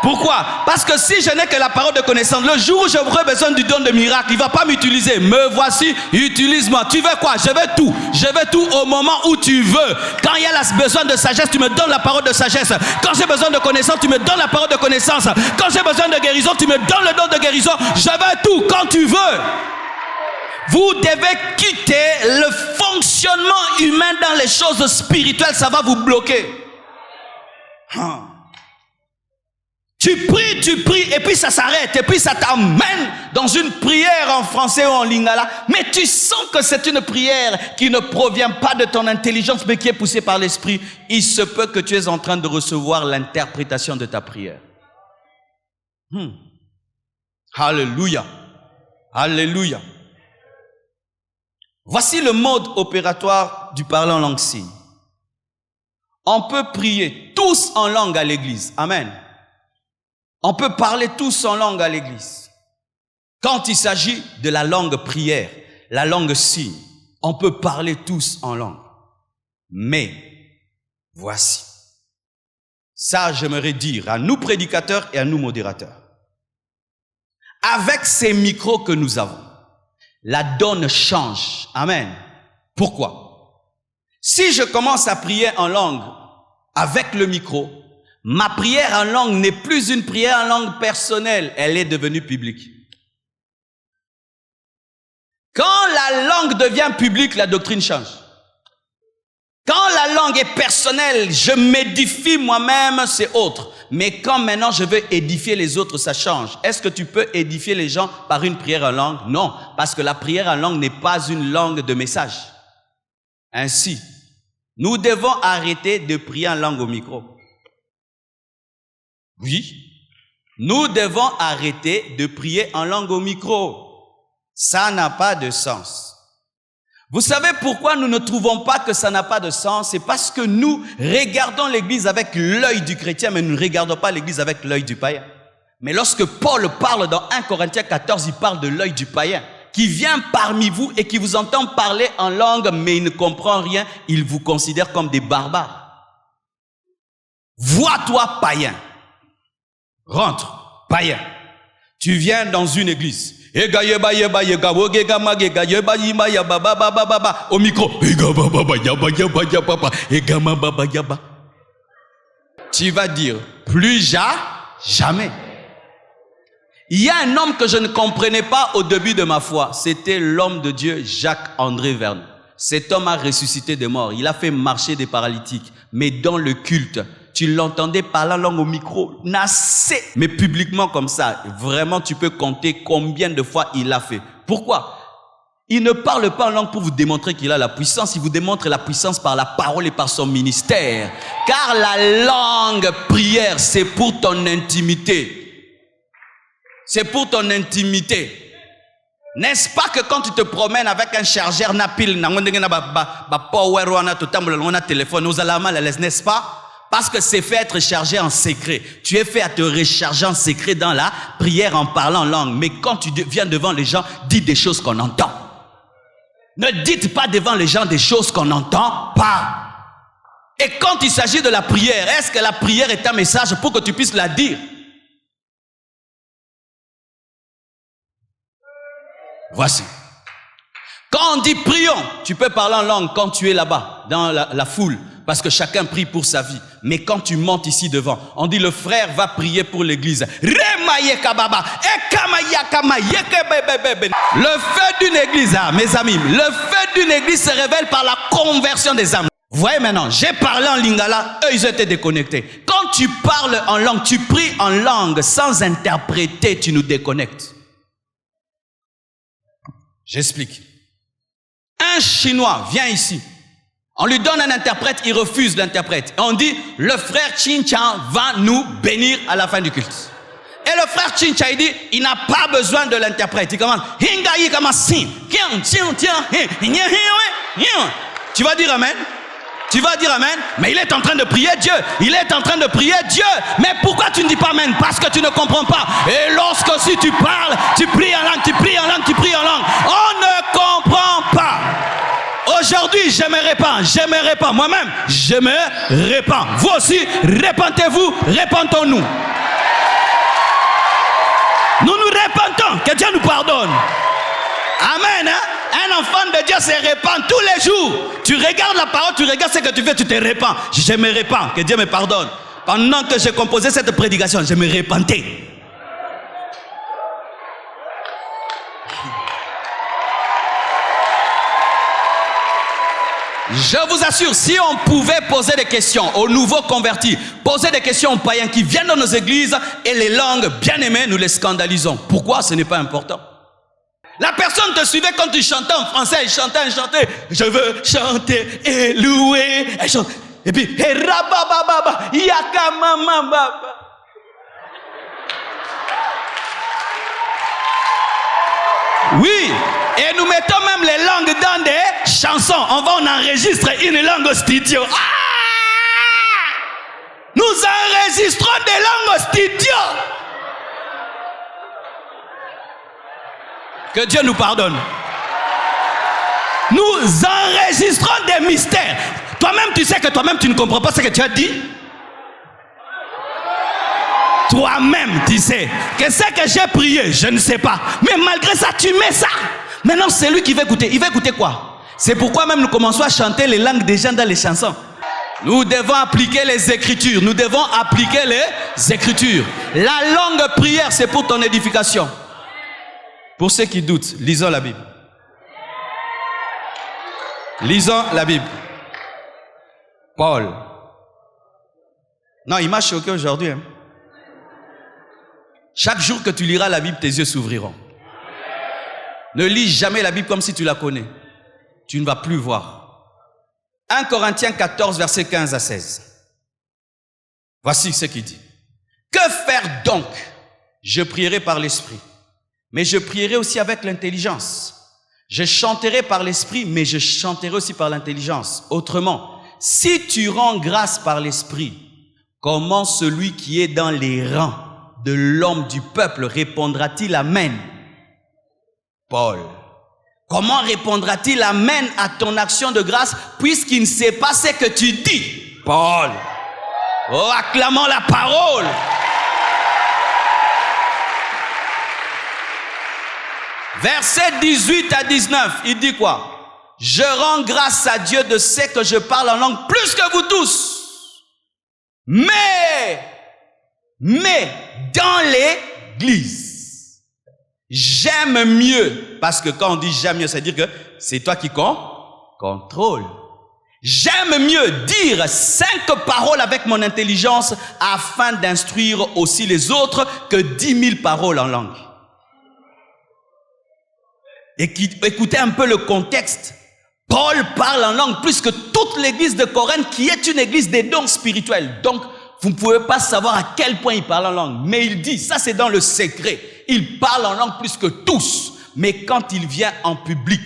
Pourquoi? Parce que si je n'ai que la parole de connaissance, le jour où j'aurai besoin du don de miracle, il ne va pas m'utiliser. Me voici, utilise-moi. Tu veux quoi? Je veux tout. Je veux tout au moment où tu veux. Quand il y a besoin de sagesse, tu me donnes la parole de sagesse. Quand j'ai besoin de connaissance, tu me donnes la parole de connaissance. Quand j'ai besoin de guérison, tu me donnes le don de guérison. Je veux tout quand tu veux. Vous devez quitter le fonctionnement humain dans les choses spirituelles. Ça va vous bloquer. Tu pries, et puis ça s'arrête, et puis ça t'amène dans une prière en français ou en lingala. Mais tu sens que c'est une prière qui ne provient pas de ton intelligence, mais qui est poussée par l'esprit. Il se peut que tu es en train de recevoir l'interprétation de ta prière. Alléluia. Alléluia. Voici le mode opératoire du parler en langue signe. On peut prier tous en langue à l'église. Amen. On peut parler tous en langue à l'église. Quand il s'agit de la langue prière, la langue signe, on peut parler tous en langue. Mais, voici. Ça, j'aimerais dire à nous prédicateurs et à nous modérateurs. Avec ces micros que nous avons, la donne change. Amen. Pourquoi? Si je commence à prier en langue avec le micro, ma prière en langue n'est plus une prière en langue personnelle, elle est devenue publique. Quand la langue devient publique, la doctrine change. Quand la langue est personnelle, je m'édifie moi-même, c'est autre. Mais quand maintenant je veux édifier les autres, ça change. Est-ce que tu peux édifier les gens par une prière en langue? Non, parce que la prière en langue n'est pas une langue de message. Ainsi, nous devons arrêter de prier en langue au micro. Oui, nous devons arrêter de prier en langue au micro. Ça n'a pas de sens. Vous savez pourquoi nous ne trouvons pas que ça n'a pas de sens? C'est parce que nous regardons l'église avec l'œil du chrétien, mais nous ne regardons pas l'église avec l'œil du païen. Mais lorsque Paul parle dans 1 Corinthiens 14, il parle de l'œil du païen, qui vient parmi vous et qui vous entend parler en langue, mais il ne comprend rien, il vous considère comme des barbares. Vois-toi païen. Rentre, païen. Tu viens dans une église. Au micro. Tu vas dire, plus jamais. Il y a un homme que je ne comprenais pas au début de ma foi. C'était l'homme de Dieu, Jacques-André Vernon. Cet homme a ressuscité des morts. Il a fait marcher des paralytiques. Mais dans le culte, tu l'entendais parler en langue au micro, nassé, mais publiquement comme ça. Vraiment, tu peux compter combien de fois il l'a fait. Pourquoi? Il ne parle pas en langue pour vous démontrer qu'il a la puissance. Il vous démontre la puissance par la parole et par son ministère. Car la langue prière, c'est pour ton intimité. C'est pour ton intimité. N'est-ce pas que quand tu te promènes avec un chargeur napil, n'est-ce pas? Parce que c'est fait être chargé en secret. Tu es fait à te recharger en secret dans la prière en parlant en langue. Mais quand tu viens devant les gens, dis des choses qu'on entend. Ne dites pas devant les gens des choses qu'on n'entend pas. Et quand il s'agit de la prière, est-ce que la prière est un message pour que tu puisses la dire? Voici. Quand on dit prions, tu peux parler en langue quand tu es là-bas, dans la foule. Parce que chacun prie pour sa vie. Mais quand tu montes ici devant, on dit le frère va prier pour l'église. Le fait d'une église, mes amis, le fait d'une église se révèle par la conversion des âmes. Vous voyez maintenant, j'ai parlé en lingala, eux ils étaient déconnectés. Quand tu parles en langue, tu pries en langue sans interpréter, tu nous déconnectes. J'explique. Un Chinois vient ici. On lui donne un interprète, il refuse l'interprète. On dit, le frère Chincha va nous bénir à la fin du culte. Et le frère Chincha, il dit, il n'a pas besoin de l'interprète. Il commence, tu vas dire amen? Tu vas dire amen? Mais il est en train de prier Dieu. Il est en train de prier Dieu. Mais pourquoi tu ne dis pas amen? Parce que tu ne comprends pas. Et lorsque si tu parles, tu pries en langue, tu pries en langue, tu pries en langue. On ne comprend pas. Aujourd'hui, je me répands. Moi-même, je me répands. Vous aussi, répentez-vous, répentons-nous. Nous nous répentons. Que Dieu nous pardonne. Amen. Hein? Un enfant de Dieu se répand tous les jours. Tu regardes la parole, tu regardes ce que tu fais, tu te répands. Je me répands. Que Dieu me pardonne. Pendant que j'ai composé cette prédication, je me repentais. Je vous assure, si on pouvait poser des questions aux nouveaux convertis, poser des questions aux païens qui viennent dans nos églises et les langues bien aimées, nous les scandalisons. Pourquoi? Ce n'est pas important. La personne te suivait quand tu chantais en français, il chantait. Je veux chanter et louer. Et puis, rabababa, yakamamababa. Oui, et nous mettons même les langues dans des chansons. On enregistre une langue au studio. Nous enregistrons des langues au studio. Que Dieu nous pardonne. Nous enregistrons des mystères. Toi-même, tu sais que toi-même, tu ne comprends pas ce que tu as dit. Toi-même, tu sais que ce que j'ai prié, je ne sais pas. Mais malgré ça, tu mets ça. Maintenant, c'est lui qui va écouter. Il va écouter quoi? C'est pourquoi même nous commençons à chanter les langues des gens dans les chansons. Nous devons appliquer les Écritures. Nous devons appliquer les Écritures. La longue prière, c'est pour ton édification. Pour ceux qui doutent, lisons la Bible. Lisons la Bible. Paul. Non, il m'a choqué aujourd'hui. Hein. Chaque jour que tu liras la Bible, tes yeux s'ouvriront. Ne lis jamais la Bible comme si tu la connais. Tu ne vas plus voir. 1 Corinthiens 14, versets 15 à 16. Voici ce qu'il dit. Que faire donc? Je prierai par l'Esprit, mais je prierai aussi avec l'intelligence. Je chanterai par l'Esprit, mais je chanterai aussi par l'intelligence. Autrement, si tu rends grâce par l'Esprit, comment celui qui est dans les rangs de l'homme du peuple répondra-t-il Amen? Paul. Comment répondra-t-il Amen à ton action de grâce puisqu'il ne sait pas ce que tu dis? Paul. Oh, acclamons la parole. Verset 18 à 19, il dit quoi? Je rends grâce à Dieu de ce que je parle en langue plus que vous tous. Mais dans l'église, j'aime mieux, parce que quand on dit j'aime mieux, c'est-à-dire que c'est toi qui contrôle. J'aime mieux dire 5 paroles avec mon intelligence afin d'instruire aussi les autres que 10 000 paroles en langue. Et écoutez un peu le contexte. Paul parle en langue plus que toute l'église de Corinthe qui est une église des dons spirituels. Donc, vous ne pouvez pas savoir à quel point il parle en langue. Mais il dit, ça c'est dans le secret. Il parle en langue plus que tous. Mais quand il vient en public,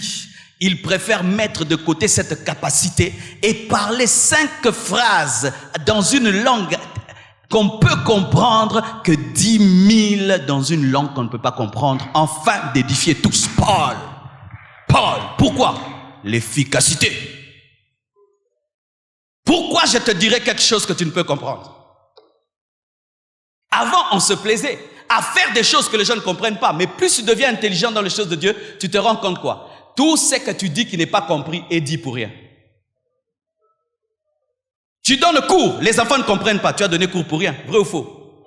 il préfère mettre de côté cette capacité et parler 5 phrases dans une langue qu'on peut comprendre que 10 000 dans une langue qu'on ne peut pas comprendre, afin d'édifier tous. Paul, pourquoi? L'efficacité. Pourquoi je te dirais quelque chose que tu ne peux comprendre? Avant, on se plaisait à faire des choses que les gens ne comprennent pas, mais plus tu deviens intelligent dans les choses de Dieu, tu te rends compte quoi? Tout ce que tu dis qui n'est pas compris est dit pour rien. Tu donnes cours, les enfants ne comprennent pas, tu as donné cours pour rien, vrai ou faux?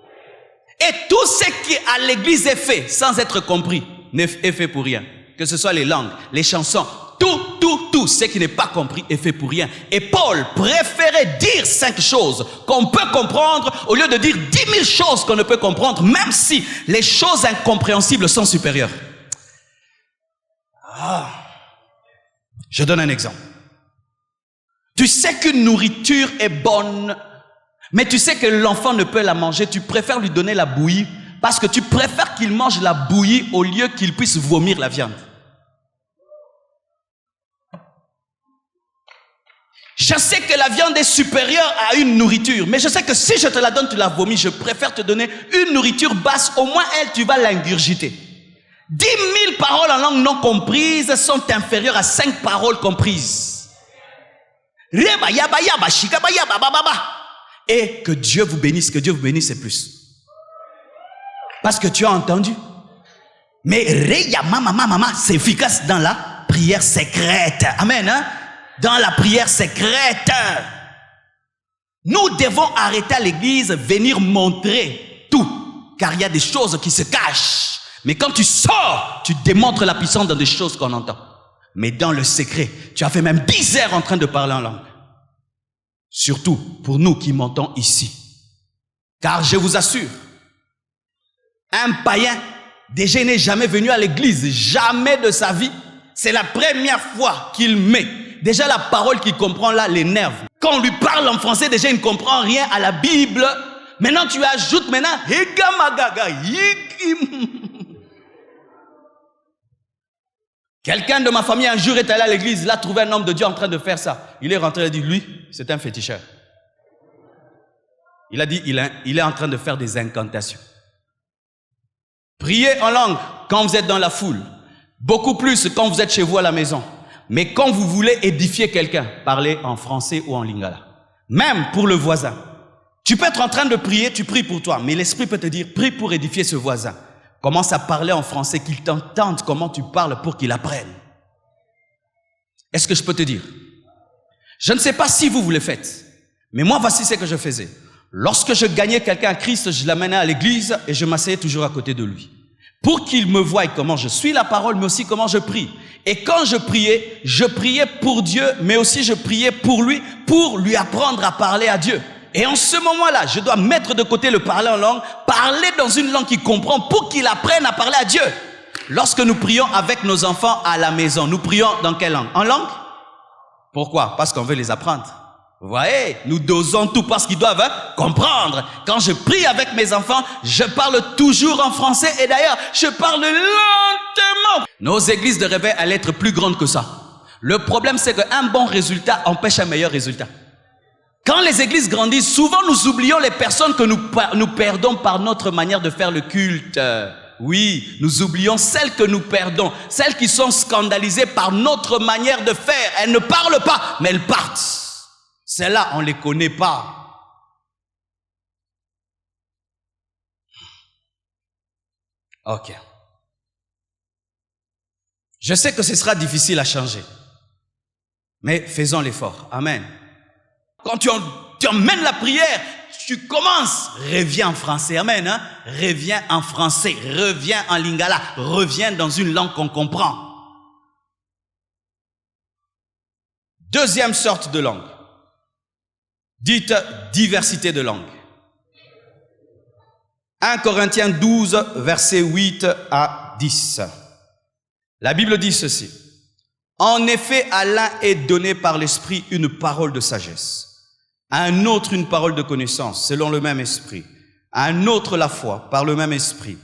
Et tout ce qui à l'église est fait sans être compris est fait pour rien. Que ce soit les langues, les chansons, tout ce qui n'est pas compris est fait pour rien. Et Paul préférait dire 5 choses qu'on peut comprendre au lieu de dire 10 000 choses qu'on ne peut comprendre, même si les choses incompréhensibles sont supérieures. Je donne un exemple. Tu sais qu'une nourriture est bonne, mais tu sais que l'enfant ne peut la manger. Tu préfères lui donner la bouillie parce que tu préfères qu'il mange la bouillie au lieu qu'il puisse vomir la viande. Je sais que la viande est supérieure à une nourriture, mais je sais que si je te la donne, tu la vomis. Je préfère te donner une nourriture basse, au moins elle, tu vas l'ingurgiter. 10 000 paroles en langue non comprises sont inférieures à 5 paroles comprises. Et que Dieu vous bénisse, c'est plus. Parce que tu as entendu. Mais c'est efficace dans la prière secrète. Amen, hein? Dans la prière secrète. Nous devons arrêter à l'église, venir montrer tout. Car il y a des choses qui se cachent. Mais quand tu sors, tu démontres la puissance dans des choses qu'on entend. Mais dans le secret, tu as fait même 10 heures en train de parler en langue. Surtout pour nous qui montons ici. Car je vous assure, un païen, déjà n'est jamais venu à l'église, jamais de sa vie. C'est la première fois qu'il met. Déjà la parole qu'il comprend là l'énerve. Quand on lui parle en français, déjà il ne comprend rien à la Bible. Maintenant tu ajoutes maintenant quelqu'un de ma famille un jour est allé à l'église, il a trouvé un homme de Dieu en train de faire ça. Il est rentré et a dit, lui, c'est un féticheur. Il a dit, il est en train de faire des incantations. Priez en langue quand vous êtes dans la foule. Beaucoup plus quand vous êtes chez vous à la maison. Mais quand vous voulez édifier quelqu'un, parlez en français ou en lingala. Même pour le voisin. Tu peux être en train de prier, tu pries pour toi, mais l'esprit peut te dire, prie pour édifier ce voisin. Commence à parler en français, qu'il t'entende comment tu parles pour qu'il apprenne. Est-ce que je peux te dire? Je ne sais pas si vous le faites, mais moi, voici ce que je faisais. Lorsque je gagnais quelqu'un à Christ, je l'amenais à l'église et je m'asseyais toujours à côté de lui. Pour qu'il me voie comment je suis la parole, mais aussi comment je prie. Et quand je priais pour Dieu, mais aussi je priais pour lui apprendre à parler à Dieu. Et en ce moment-là, je dois mettre de côté le parler en langue, parler dans une langue qu'il comprend pour qu'il apprenne à parler à Dieu. Lorsque nous prions avec nos enfants à la maison, nous prions dans quelle langue? En langue? Pourquoi? Parce qu'on veut les apprendre. Vous voyez, nous dosons tout parce qu'ils doivent comprendre. Quand je prie avec mes enfants, je parle toujours en français et d'ailleurs, je parle lentement. Nos églises devraient aller être plus grandes que ça. Le problème, c'est qu'un bon résultat empêche un meilleur résultat. Quand les églises grandissent, souvent nous oublions les personnes que nous perdons par notre manière de faire le culte. Oui, nous oublions celles que nous perdons, celles qui sont scandalisées par notre manière de faire. Elles ne parlent pas, mais elles partent. Celles-là, on ne les connaît pas. Ok. Je sais que ce sera difficile à changer. Mais faisons l'effort. Amen. Quand tu emmènes la prière, tu commences. Reviens en français. Amen. Hein? Reviens en français. Reviens en lingala. Reviens dans une langue qu'on comprend. Deuxième sorte de langue. Dites diversité de langue. 1 Corinthiens 12, versets 8 à 10. La Bible dit ceci. En effet, à l'un est donné par l'Esprit une parole de sagesse, à un autre une parole de connaissance, selon le même Esprit, à un autre la foi, par le même Esprit,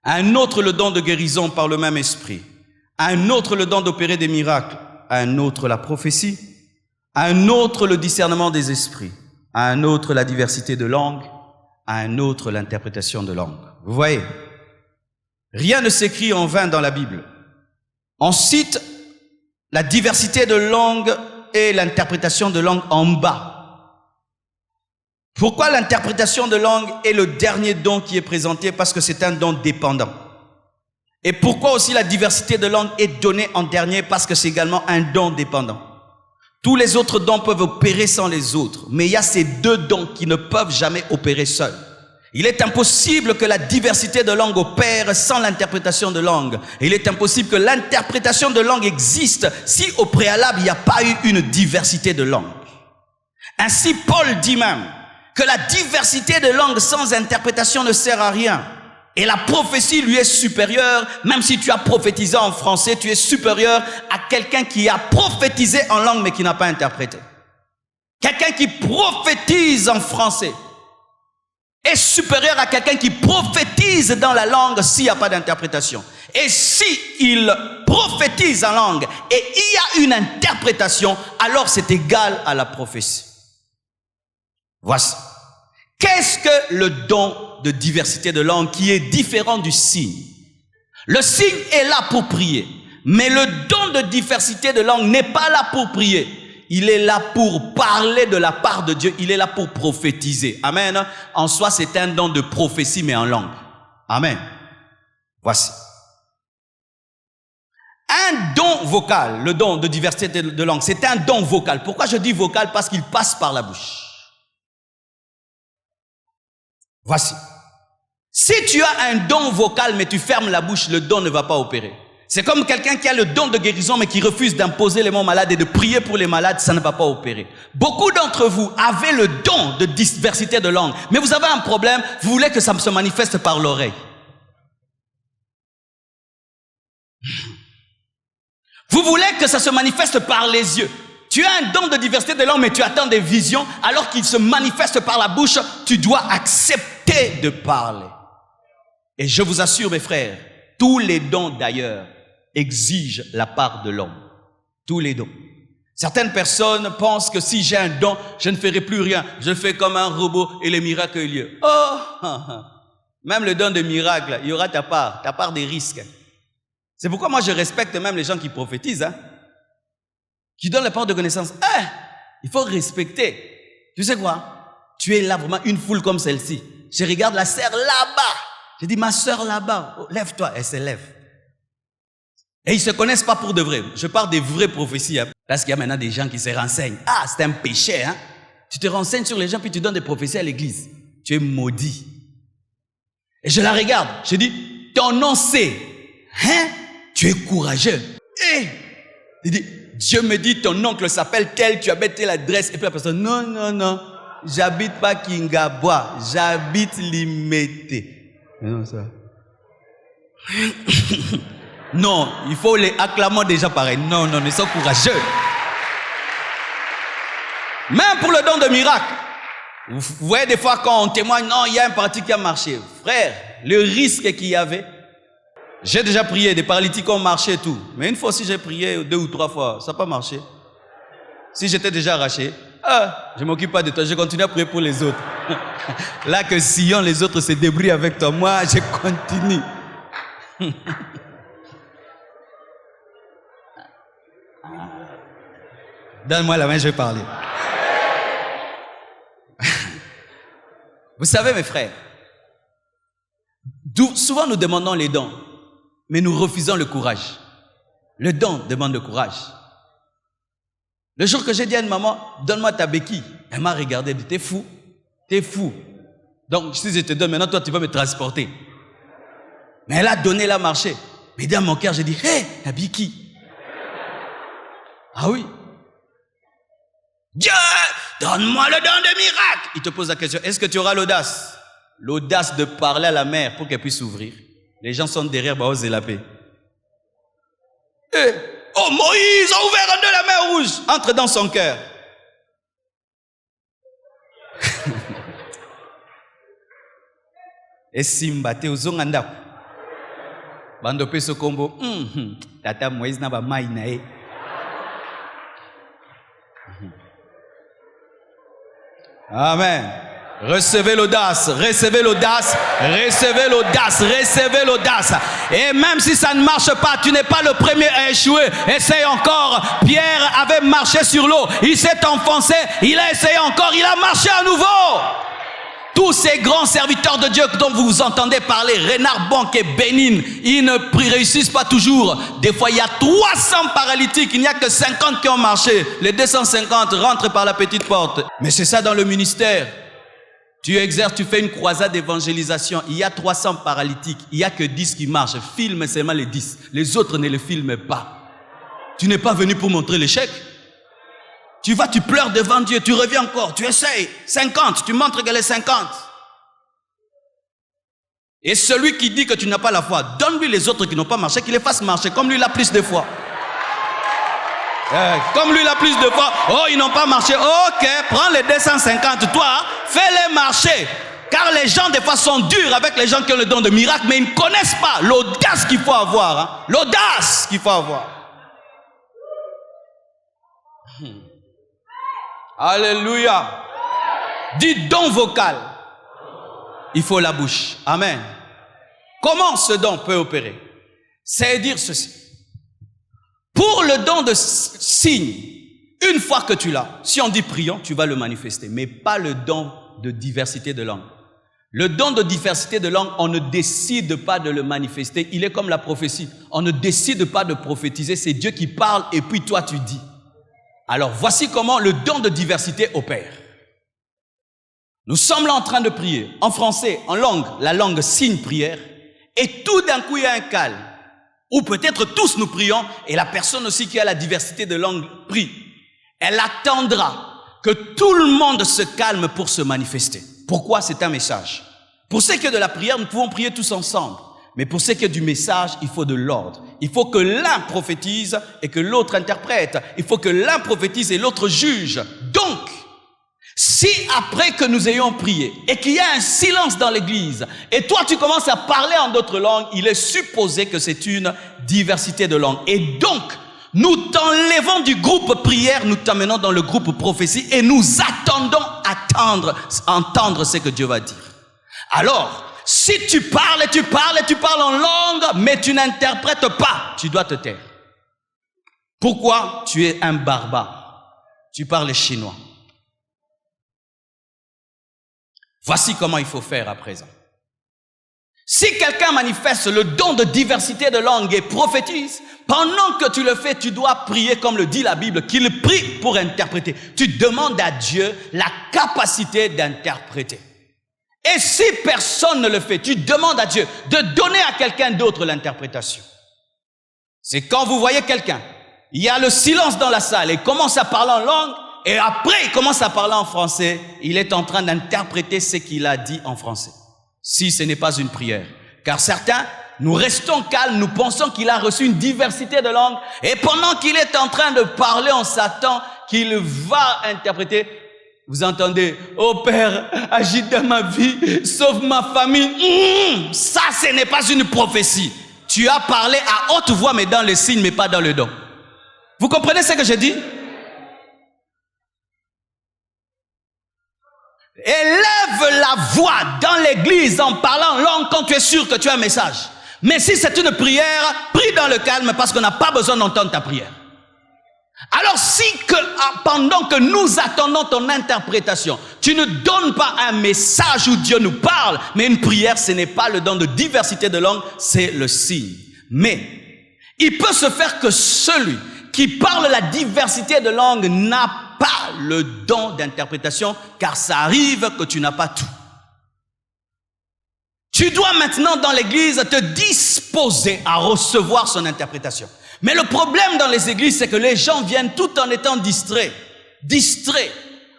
à un autre le don de guérison, par le même Esprit, à un autre le don d'opérer des miracles, à un autre la prophétie, à un autre le discernement des esprits, à un autre la diversité de langues, à un autre l'interprétation de langues. Vous voyez, rien ne s'écrit en vain dans la Bible. On cite la diversité de langues et l'interprétation de langues en bas. Pourquoi l'interprétation de langue est le dernier don qui est présenté? Parce que c'est un don dépendant. Et pourquoi aussi la diversité de langue est donnée en dernier? Parce que c'est également un don dépendant. Tous les autres dons peuvent opérer sans les autres, mais il y a ces deux dons qui ne peuvent jamais opérer seuls. Il est impossible que la diversité de langue opère sans l'interprétation de langue. Et il est impossible que l'interprétation de langue existe si au préalable il n'y a pas eu une diversité de langue. Ainsi, Paul dit même que la diversité de langue sans interprétation ne sert à rien. Et la prophétie lui est supérieure, même si tu as prophétisé en français, tu es supérieur à quelqu'un qui a prophétisé en langue mais qui n'a pas interprété. Quelqu'un qui prophétise en français est supérieur à quelqu'un qui prophétise dans la langue s'il n'y a pas d'interprétation. Et si il prophétise en langue et il y a une interprétation, alors c'est égal à la prophétie. Voici. Qu'est-ce que le don de diversité de langue qui est différent du signe? Le signe est là pour prier, mais le don de diversité de langue n'est pas là pour prier. Il est là pour parler de la part de Dieu, il est là pour prophétiser. Amen. En soi, c'est un don de prophétie, mais en langue. Amen. Voici. Un don vocal, le don de diversité de langue, c'est un don vocal. Pourquoi je dis vocal? Parce qu'il passe par la bouche. Voici. Si tu as un don vocal, mais tu fermes la bouche, le don ne va pas opérer. C'est comme quelqu'un qui a le don de guérison, mais qui refuse d'imposer les mots malades et de prier pour les malades, ça ne va pas opérer. Beaucoup d'entre vous avez le don de diversité de langue, mais vous avez un problème, vous voulez que ça se manifeste par l'oreille. Vous voulez que ça se manifeste par les yeux. Tu as un don de diversité de langue, mais tu attends des visions, alors qu'il se manifeste par la bouche, tu dois accepter de parler. Et je vous assure, mes frères, tous les dons d'ailleurs exigent la part de l'homme. Tous les dons. Certaines personnes pensent que si j'ai un don, je ne ferai plus rien. Je fais comme un robot et les miracles ont lieu. Oh, même le don de miracle, il y aura ta part des risques. C'est pourquoi moi je respecte même les gens qui prophétisent, hein, qui donnent la parole de connaissance. Il faut respecter. Tu sais quoi? Tu es là vraiment une foule comme celle-ci. Je regarde la sœur là-bas. Je dis, ma sœur là-bas, oh, lève-toi. Elle se lève. Et ils ne se connaissent pas pour de vrai. Je parle des vraies prophéties. Hein, parce qu'il y a maintenant des gens qui se renseignent. Ah, c'est un péché. Hein? Tu te renseignes sur les gens puis tu donnes des prophéties à l'église. Tu es maudit. Et je la regarde. Je dis, ton nom c'est... Hein? Tu es courageux. Il dit, Dieu me dit, ton oncle s'appelle tel, tu habites telle adresse. Et puis la personne, non, j'habite pas Kingabois, j'habite Limete. Non, ça. Non, il faut les acclamer déjà pareil. Non, ils sont courageux. Même pour le don de miracle. Vous voyez des fois quand on témoigne, non, il y a un parti qui a marché. Frère, le risque qu'il y avait, j'ai déjà prié, des paralytiques ont marché et tout. Mais une fois aussi j'ai prié 2 ou 3 fois, ça n'a pas marché. Si j'étais déjà arraché, je ne m'occupe pas de toi, je continue à prier pour les autres. Là que Sion, les autres se débrouillent avec toi, moi je continue. Donne-moi la main, je vais parler. Vous savez mes frères, souvent nous demandons les dons. Mais nous refusons le courage. Le don demande le courage. Le jour que j'ai dit à une maman, donne-moi ta béquille, elle m'a regardé, elle dit, t'es fou, t'es fou. Donc si je te donne, maintenant toi tu vas me transporter. Mais elle a donné la marché. Mais dans mon cœur, j'ai dit, hé, ta béquille. Ah oui. Dieu, donne-moi le don de miracle. Il te pose la question, est-ce que tu auras l'audace? L'audace de parler à la mer pour qu'elle puisse s'ouvrir. Les gens sont derrière Baos et la paix. Oh, Moïse a ouvert un de la mer rouge. Entre dans son cœur. Et Simbate Ozonganda. Bando peso combo. Tata Moïse n'a pas maïnae. Amen. Recevez l'audace, recevez l'audace, recevez l'audace, recevez l'audace. Et même si ça ne marche pas, tu n'es pas le premier à échouer. Essaye encore. Pierre avait marché sur l'eau. Il s'est enfoncé. Il a essayé encore. Il a marché à nouveau. Tous ces grands serviteurs de Dieu dont vous entendez parler, Renard Bonk et Bénin, ils ne réussissent pas toujours. Des fois, il y a 300 paralytiques. Il n'y a que 50 qui ont marché. Les 250 rentrent par la petite porte. Mais c'est ça dans le ministère. Tu exerces, tu fais une croisade d'évangélisation. Il y a 300 paralytiques. Il n'y a que 10 qui marchent. Filme seulement les 10. Les autres ne les filment pas. Tu n'es pas venu pour montrer l'échec. Tu vas, tu pleures devant Dieu. Tu reviens encore. Tu essayes. 50. Tu montres qu'elle est 50. Et celui qui dit que tu n'as pas la foi, donne-lui les autres qui n'ont pas marché, qu'il les fasse marcher comme lui il a plus de foi. Comme lui il a plus de foi, oh ils n'ont pas marché, ok, prends les 250, toi, fais-les marcher. Car les gens des fois sont durs avec les gens qui ont le don de miracle, mais ils ne connaissent pas l'audace qu'il faut avoir. Hein? L'audace qu'il faut avoir. Alléluia. Dis don vocal. Il faut la bouche. Amen. Comment ce don peut opérer? C'est dire ceci. Pour le don de signe, une fois que tu l'as, si on dit prions, tu vas le manifester, mais pas le don de diversité de langue. Le don de diversité de langue, on ne décide pas de le manifester. Il est comme la prophétie. On ne décide pas de prophétiser. C'est Dieu qui parle et puis toi tu dis. Alors voici comment le don de diversité opère. Nous sommes là en train de prier. En français, en langue, la langue signe prière. Et tout d'un coup, il y a un calme. Ou peut-être tous nous prions et la personne aussi qui a la diversité de langue prie. Elle attendra que tout le monde se calme pour se manifester. Pourquoi? C'est un message. Pour ce qui est de la prière, nous pouvons prier tous ensemble. Mais pour ce qui est du message, il faut de l'ordre. Il faut que l'un prophétise et que l'autre interprète. Il faut que l'un prophétise et l'autre juge. Donc, si après que nous ayons prié et qu'il y a un silence dans l'église et toi tu commences à parler en d'autres langues, il est supposé que c'est une diversité de langues. Et donc, nous t'enlevons du groupe prière, nous t'amenons dans le groupe prophétie et nous attendons entendre ce que Dieu va dire. Alors, si tu parles et tu parles et tu parles en langue, mais tu n'interprètes pas, tu dois te taire. Pourquoi? Tu es un barbare. Tu parles chinois. Voici comment il faut faire à présent. Si quelqu'un manifeste le don de diversité de langue et prophétise, pendant que tu le fais, tu dois prier comme le dit la Bible, qu'il prie pour interpréter. Tu demandes à Dieu la capacité d'interpréter. Et si personne ne le fait, tu demandes à Dieu de donner à quelqu'un d'autre l'interprétation. C'est quand vous voyez quelqu'un, il y a le silence dans la salle et il commence à parler en langue, et après il commence à parler en français, il est en train d'interpréter ce qu'il a dit en français. Si ce n'est pas une prière. Car certains, nous restons calmes, nous pensons qu'il a reçu une diversité de langues, et pendant qu'il est en train de parler, on s'attend qu'il va interpréter. Vous entendez, oh Père, agis dans ma vie, sauve ma famille. Ça, ce n'est pas une prophétie. Tu as parlé à haute voix, mais dans le signe, mais pas dans le don. Vous comprenez ce que je dis? Élève la voix dans l'église en parlant en langue quand tu es sûr que tu as un message. Mais si c'est une prière, prie dans le calme parce qu'on n'a pas besoin d'entendre ta prière. Alors si pendant que nous attendons ton interprétation, tu ne donnes pas un message où Dieu nous parle, mais une prière, ce n'est pas le don de diversité de langue, c'est le signe. Mais il peut se faire que celui qui parle la diversité de langue n'a pas le don d'interprétation, car ça arrive que tu n'as pas tout. Tu dois maintenant dans l'église te disposer à recevoir son interprétation. Mais le problème dans les églises, c'est que les gens viennent tout en étant distraits,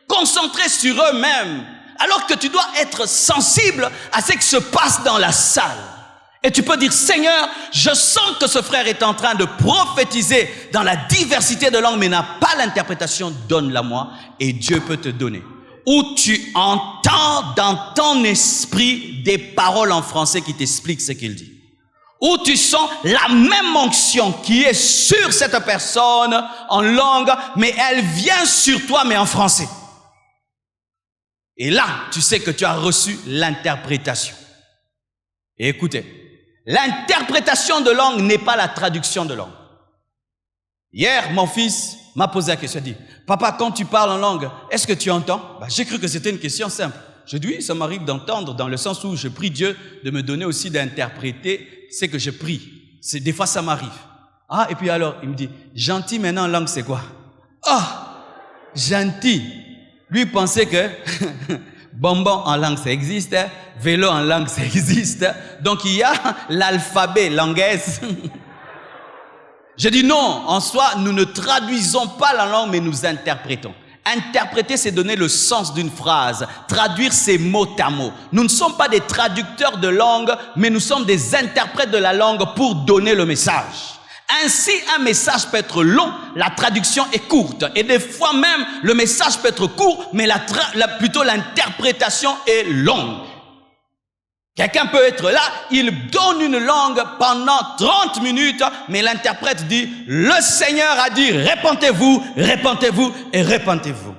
concentrés sur eux-mêmes, alors que tu dois être sensible à ce qui se passe dans la salle. Et tu peux dire, Seigneur, je sens que ce frère est en train de prophétiser dans la diversité de langues, mais n'a pas l'interprétation, donne-la moi, et Dieu peut te donner. Ou tu entends dans ton esprit des paroles en français qui t'expliquent ce qu'il dit. Ou tu sens la même onction qui est sur cette personne en langue, mais elle vient sur toi, mais en français. Et là, tu sais que tu as reçu l'interprétation. Et écoutez, l'interprétation de langue n'est pas la traduction de langue. Hier, mon fils m'a posé la question, il dit, papa, quand tu parles en langue, est-ce que tu entends? J'ai cru que c'était une question simple. Je dis oui, ça m'arrive d'entendre dans le sens où je prie Dieu de me donner aussi d'interpréter ce que je prie. Des fois, ça m'arrive. Ah, et puis alors, il me dit, gentil maintenant en langue, c'est quoi? Ah, gentil. Lui pensait que bonbon en langue, ça existe. Vélo en langue, ça existe. Donc, il y a l'alphabet langaise. Je dis non, en soi, nous ne traduisons pas la langue, mais nous interprétons. Interpréter, c'est donner le sens d'une phrase. Traduire, c'est mot à mot. Nous ne sommes pas des traducteurs de langue, mais nous sommes des interprètes de la langue pour donner le message. Ainsi, un message peut être long, la traduction est courte. Et des fois même, le message peut être court, mais plutôt l'interprétation est longue. Quelqu'un peut être là, il donne une langue pendant 30 minutes, mais l'interprète dit, le Seigneur a dit, répentez-vous, répentez-vous et répentez-vous.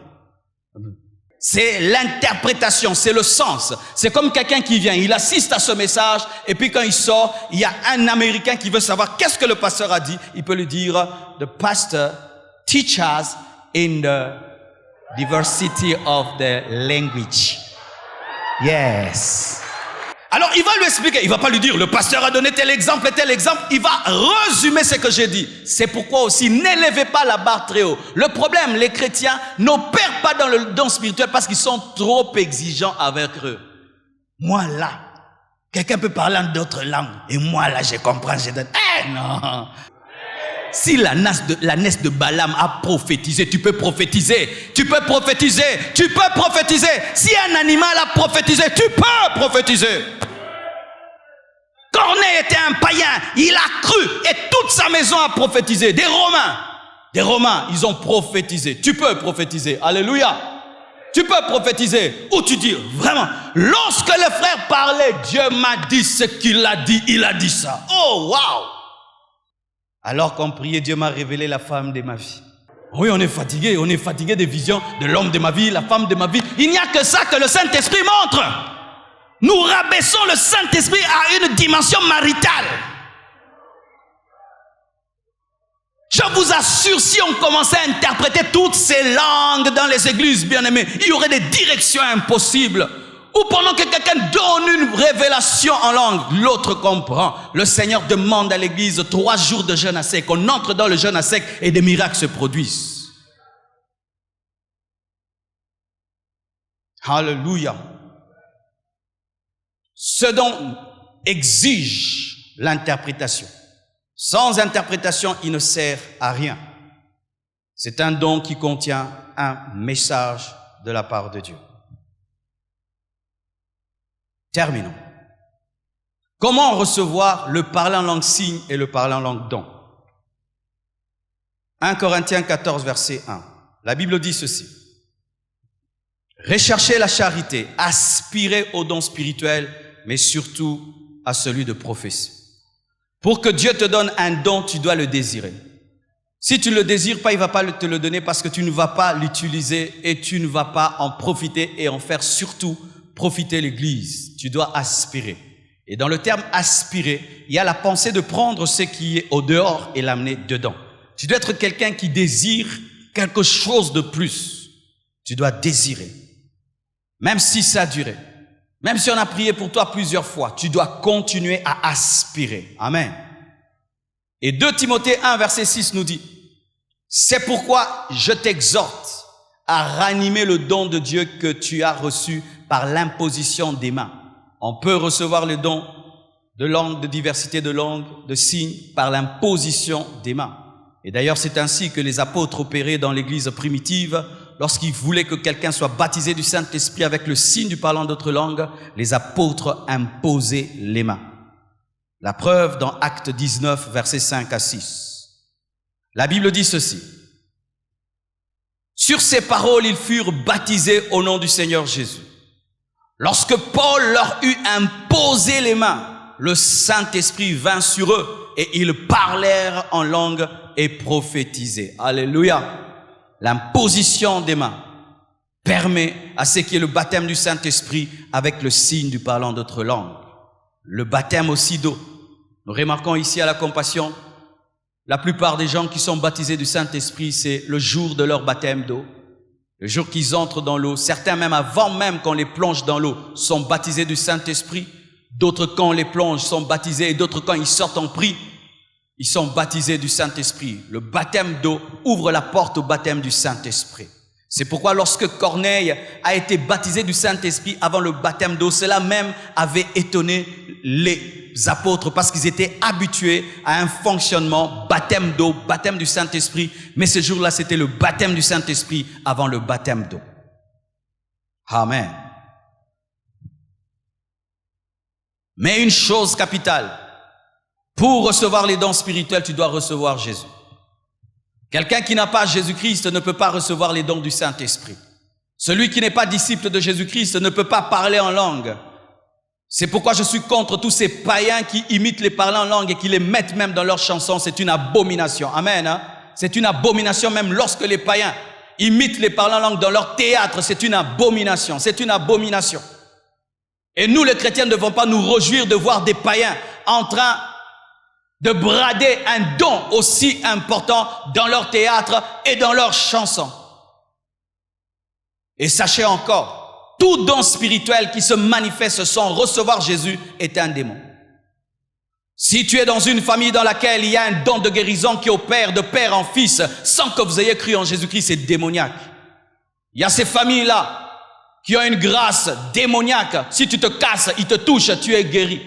C'est l'interprétation, c'est le sens. C'est comme quelqu'un qui vient, il assiste à ce message, et puis quand il sort, il y a un Américain qui veut savoir qu'est-ce que le pasteur a dit. Il peut lui dire, the pastor teaches us in the diversity of the language. Yes. Alors il va lui expliquer, il va pas lui dire, le pasteur a donné tel exemple, il va résumer ce que j'ai dit. C'est pourquoi aussi, n'élevez pas la barre très haut. Le problème, les chrétiens n'opèrent pas dans le don spirituel parce qu'ils sont trop exigeants avec eux. Moi là, quelqu'un peut parler en d'autres langues, et moi là, je comprends, je donne. Eh non! Si la naisse de Balaam a prophétisé, tu peux prophétiser. Tu peux prophétiser. Tu peux prophétiser. Si un animal a prophétisé, tu peux prophétiser. Corneille était un païen. Il a cru et toute sa maison a prophétisé. Des Romains, ils ont prophétisé. Tu peux prophétiser. Alléluia. Tu peux prophétiser. Ou tu dis, vraiment, lorsque le frère parlait, Dieu m'a dit ce qu'il a dit. Il a dit ça. Oh, waouh! Alors qu'on priait, Dieu m'a révélé la femme de ma vie. Oui, on est fatigué des visions de l'homme de ma vie, la femme de ma vie. Il n'y a que ça que le Saint-Esprit montre. Nous rabaissons le Saint-Esprit à une dimension maritale. Je vous assure, si on commençait à interpréter toutes ces langues dans les églises, bien-aimés, il y aurait des directions impossibles. Ou pendant que quelqu'un donne une révélation en langue, l'autre comprend. Le Seigneur demande à l'église 3 jours de jeûne à sec. On entre dans le jeûne à sec et des miracles se produisent. Alléluia. Ce dont exige l'interprétation. Sans interprétation, il ne sert à rien. C'est un don qui contient un message de la part de Dieu. Terminons. Comment recevoir le parler en langue signe et le parler en langue don? 1 Corinthiens 14, verset 1. La Bible dit ceci. Recherchez la charité, aspirez au don spirituel, mais surtout à celui de prophétie. Pour que Dieu te donne un don, tu dois le désirer. Si tu ne le désires pas, il ne va pas te le donner parce que tu ne vas pas l'utiliser et tu ne vas pas en profiter et en faire surtout profiter l'Église. Tu dois aspirer. Et dans le terme aspirer, il y a la pensée de prendre ce qui est au dehors et l'amener dedans. Tu dois être quelqu'un qui désire quelque chose de plus. Tu dois désirer. Même si ça a duré. Même si on a prié pour toi plusieurs fois, tu dois continuer à aspirer. Amen. Et 2 Timothée 1, verset 6 nous dit, « C'est pourquoi je t'exhorte à ranimer le don de Dieu que tu as reçu par l'imposition des mains. » On peut recevoir le don de langue, de diversité de langues, de signes, par l'imposition des mains. Et d'ailleurs, c'est ainsi que les apôtres opéraient dans l'église primitive. Lorsqu'ils voulaient que quelqu'un soit baptisé du Saint-Esprit avec le signe du parlant d'autres langues, les apôtres imposaient les mains. La preuve dans Actes 19, versets 5 à 6. La Bible dit ceci. Sur ces paroles, ils furent baptisés au nom du Seigneur Jésus. Lorsque Paul leur eut imposé les mains, le Saint-Esprit vint sur eux et ils parlèrent en langue et prophétisaient. Alléluia. L'imposition des mains permet à ce qui est le baptême du Saint-Esprit avec le signe du parlant d'autres langues. Le baptême aussi d'eau. Nous remarquons ici à la Compassion, la plupart des gens qui sont baptisés du Saint-Esprit, c'est le jour de leur baptême d'eau. Le jour qu'ils entrent dans l'eau. Certains même avant même qu'on les plonge dans l'eau sont baptisés du Saint-Esprit. D'autres quand on les plonge sont baptisés et d'autres quand ils sortent en prix, ils sont baptisés du Saint-Esprit. Le baptême d'eau ouvre la porte au baptême du Saint-Esprit. C'est pourquoi lorsque Corneille a été baptisé du Saint-Esprit avant le baptême d'eau, cela même avait étonné les apôtres parce qu'ils étaient habitués à un fonctionnement baptême d'eau, baptême du Saint-Esprit. Mais ce jour-là, c'était le baptême du Saint-Esprit avant le baptême d'eau. Amen. Mais une chose capitale, pour recevoir les dons spirituels, tu dois recevoir Jésus. Quelqu'un qui n'a pas Jésus-Christ ne peut pas recevoir les dons du Saint-Esprit. Celui qui n'est pas disciple de Jésus-Christ ne peut pas parler en langue. C'est pourquoi je suis contre tous ces païens qui imitent les parlants en langue et qui les mettent même dans leurs chansons. C'est une abomination. Amen. Hein? C'est une abomination même lorsque les païens imitent les parlants en langue dans leur théâtre. C'est une abomination. C'est une abomination. Et nous, les chrétiens, ne devons pas nous réjouir de voir des païens en train de brader un don aussi important dans leur théâtre et dans leurs chansons. Et sachez encore, tout don spirituel qui se manifeste sans recevoir Jésus est un démon. Si tu es dans une famille dans laquelle il y a un don de guérison qui opère de père en fils sans que vous ayez cru en Jésus-Christ, c'est démoniaque. Il y a ces familles-là qui ont une grâce démoniaque. Si tu te casses, ils te touchent, tu es guéri.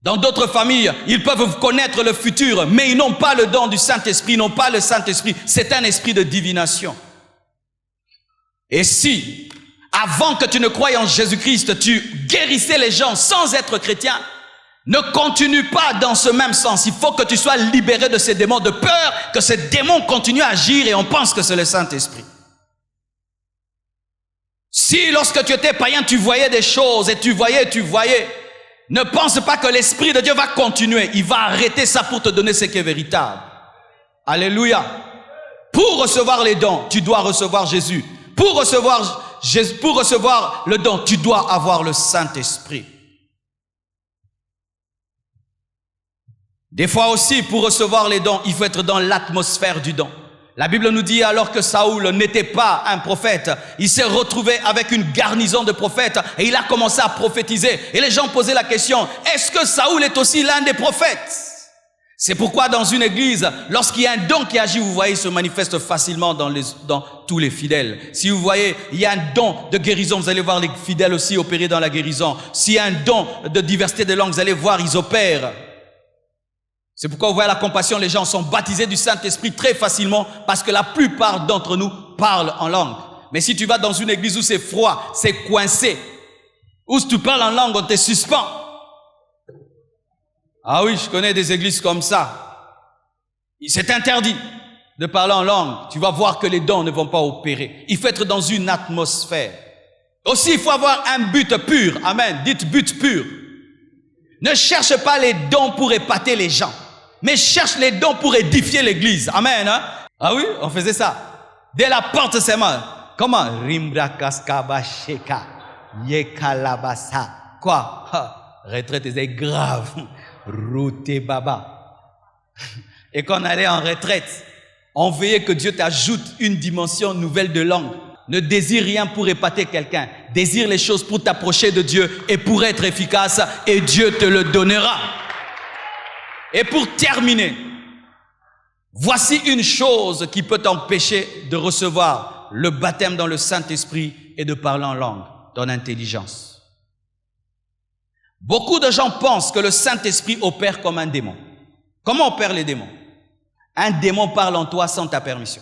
Dans d'autres familles, ils peuvent connaître le futur, mais ils n'ont pas le don du Saint-Esprit, ils n'ont pas le Saint-Esprit. C'est un esprit de divination. Et si, avant que tu ne croies en Jésus-Christ, tu guérissais les gens sans être chrétien, ne continue pas dans ce même sens. Il faut que tu sois libéré de ces démons, de peur que ces démons continuent à agir et on pense que c'est le Saint-Esprit. Si lorsque tu étais païen, tu voyais des choses et tu voyais, ne pense pas que l'Esprit de Dieu va continuer. Il va arrêter ça pour te donner ce qui est véritable. Alléluia. Pour recevoir les dons, tu dois recevoir Jésus. Pour recevoir le don, tu dois avoir le Saint-Esprit. Des fois aussi, pour recevoir les dons, il faut être dans l'atmosphère du don. La Bible nous dit alors que Saoul n'était pas un prophète, il s'est retrouvé avec une garnison de prophètes et il a commencé à prophétiser. Et les gens posaient la question, est-ce que Saoul est aussi l'un des prophètes? C'est pourquoi dans une église, lorsqu'il y a un don qui agit, vous voyez, il se manifeste facilement dans tous les fidèles. Si vous voyez, il y a un don de guérison, vous allez voir les fidèles aussi opérer dans la guérison. S'il y a un don de diversité de langues, vous allez voir, ils opèrent. C'est pourquoi vous voyez la compassion, les gens sont baptisés du Saint-Esprit très facilement parce que la plupart d'entre nous parlent en langue. Mais si tu vas dans une église où c'est froid, c'est coincé, où si tu parles en langue, on te suspend. Ah oui, je connais des églises comme ça. C'est interdit de parler en langue. Tu vas voir que les dons ne vont pas opérer. Il faut être dans une atmosphère. Aussi, il faut avoir un but pur. Amen. Dites but pur. Ne cherche pas les dons pour épater les gens, mais cherche les dons pour édifier l'église. Amen. Hein? Ah oui, on faisait ça. Dès la porte, c'est mal. Comment? Rimbrakaskabasheka. Yekalabasa. Quoi? Retraite, c'est grave. Routé baba. Et quand on allait en retraite, on veillait que Dieu t'ajoute une dimension nouvelle de langue. Ne désire rien pour épater quelqu'un. Désire les choses pour t'approcher de Dieu et pour être efficace et Dieu te le donnera. Et pour terminer, voici une chose qui peut t'empêcher de recevoir le baptême dans le Saint-Esprit et de parler en langue, ton intelligence. Beaucoup de gens pensent que le Saint-Esprit opère comme un démon. Comment opèrent les démons? Un démon parle en toi sans ta permission.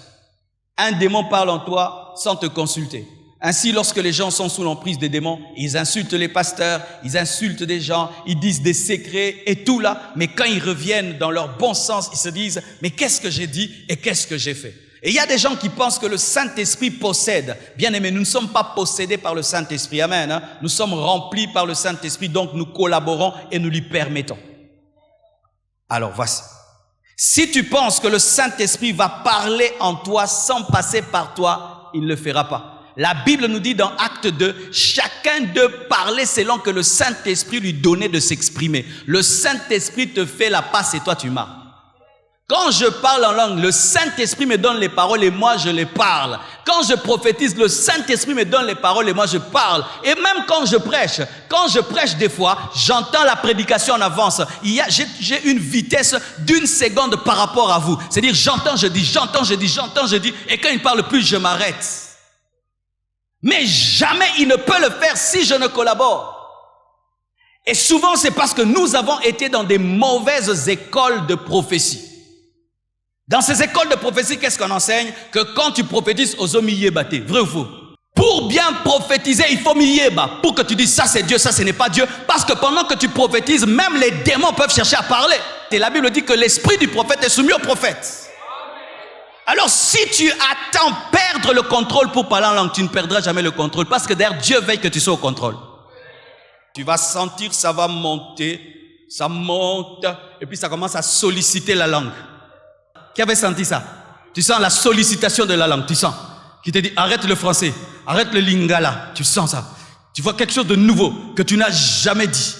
Un démon parle en toi sans te consulter. Ainsi, lorsque les gens sont sous l'emprise des démons, ils insultent les pasteurs, ils insultent des gens, ils disent des secrets et tout là. Mais quand ils reviennent dans leur bon sens, ils se disent, mais qu'est-ce que j'ai dit et qu'est-ce que j'ai fait? Et il y a des gens qui pensent que le Saint-Esprit possède. Bien aimé, nous ne sommes pas possédés par le Saint-Esprit. Amen. Hein? Nous sommes remplis par le Saint-Esprit, donc nous collaborons et nous lui permettons. Alors voici. Si tu penses que le Saint-Esprit va parler en toi sans passer par toi, il ne le fera pas. La Bible nous dit dans Acte 2, chacun d'eux parlait selon que le Saint-Esprit lui donnait de s'exprimer. Le Saint-Esprit te fait la passe et toi tu marches. Quand je parle en langue, le Saint-Esprit me donne les paroles et moi je les parle. Quand je prophétise, le Saint-Esprit me donne les paroles et moi je parle. Et même quand je prêche des fois, j'entends la prédication en avance. J'ai une vitesse d'une seconde par rapport à vous. C'est-à-dire j'entends, je dis, j'entends, je dis, j'entends, je dis. Et quand il ne parle plus, je m'arrête. Mais jamais il ne peut le faire si je ne collabore. Et souvent, c'est parce que nous avons été dans des mauvaises écoles de prophétie. Dans ces écoles de prophétie, qu'est-ce qu'on enseigne? Que quand tu prophétises, aux miyebate. Vrai ou faux? Pour bien prophétiser, il faut miyeba. Pour que tu dises ça c'est Dieu, ça ce n'est pas Dieu. Parce que pendant que tu prophétises, même les démons peuvent chercher à parler. Et la Bible dit que l'esprit du prophète est soumis au prophète. Alors si tu attends perdre le contrôle pour parler en langue, tu ne perdras jamais le contrôle. Parce que derrière, Dieu veille que tu sois au contrôle. Tu vas sentir, ça va monter, ça monte, et puis ça commence à solliciter la langue. Qui avait senti ça? Tu sens la sollicitation de la langue, tu sens. Qui te dit, arrête le français, arrête le lingala, tu sens ça. Tu vois quelque chose de nouveau que tu n'as jamais dit.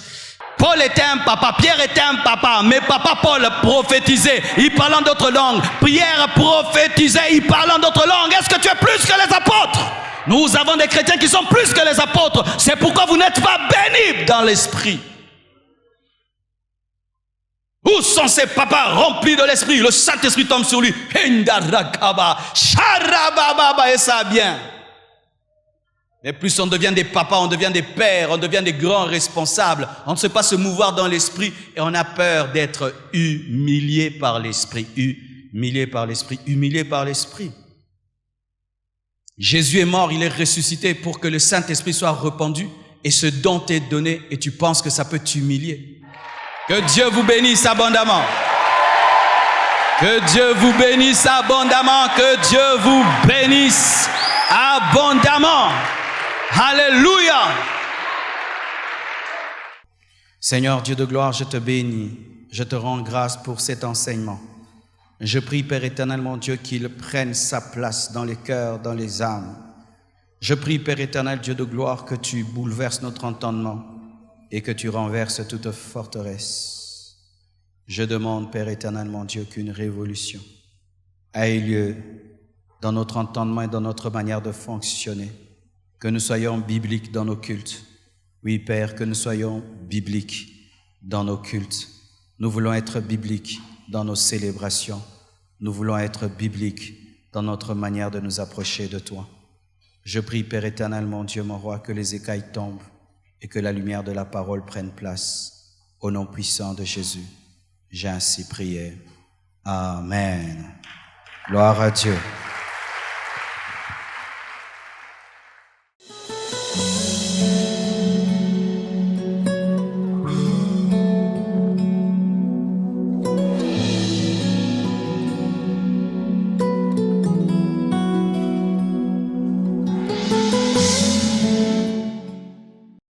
Paul était un papa, Pierre était un papa, mais papa Paul prophétisait, il parlait en d'autres langues. Pierre prophétisait, il parlait en d'autres langues. Est-ce que tu es plus que les apôtres? Nous avons des chrétiens qui sont plus que les apôtres. C'est pourquoi vous n'êtes pas bénis dans l'esprit. Où sont ces papas remplis de l'esprit? Le Saint-Esprit tombe sur lui. Et ça bien. Mais plus on devient des papas, on devient des pères, on devient des grands responsables. On ne sait pas se mouvoir dans l'esprit et on a peur d'être humilié par l'esprit. Humilié par l'esprit, humilié par l'esprit. Jésus est mort, il est ressuscité pour que le Saint-Esprit soit répandu et ce don t'est donné et tu penses que ça peut t'humilier. Que Dieu vous bénisse abondamment. Que Dieu vous bénisse abondamment. Que Dieu vous bénisse abondamment. Alléluia. Seigneur Dieu de gloire, je te bénis. Je te rends grâce pour cet enseignement. Je prie, Père éternel, mon Dieu, qu'il prenne sa place dans les cœurs, dans les âmes. Je prie, Père éternel, Dieu de gloire, que tu bouleverses notre entendement et que tu renverses toute forteresse. Je demande, Père éternel, mon Dieu, qu'une révolution ait lieu dans notre entendement et dans notre manière de fonctionner. Que nous soyons bibliques dans nos cultes. Oui, Père, que nous soyons bibliques dans nos cultes. Nous voulons être bibliques dans nos célébrations. Nous voulons être bibliques dans notre manière de nous approcher de toi. Je prie, Père éternel, mon Dieu, mon roi, que les écailles tombent et que la lumière de la parole prenne place. Au nom puissant de Jésus, j'ai ainsi prié. Amen. Gloire à Dieu.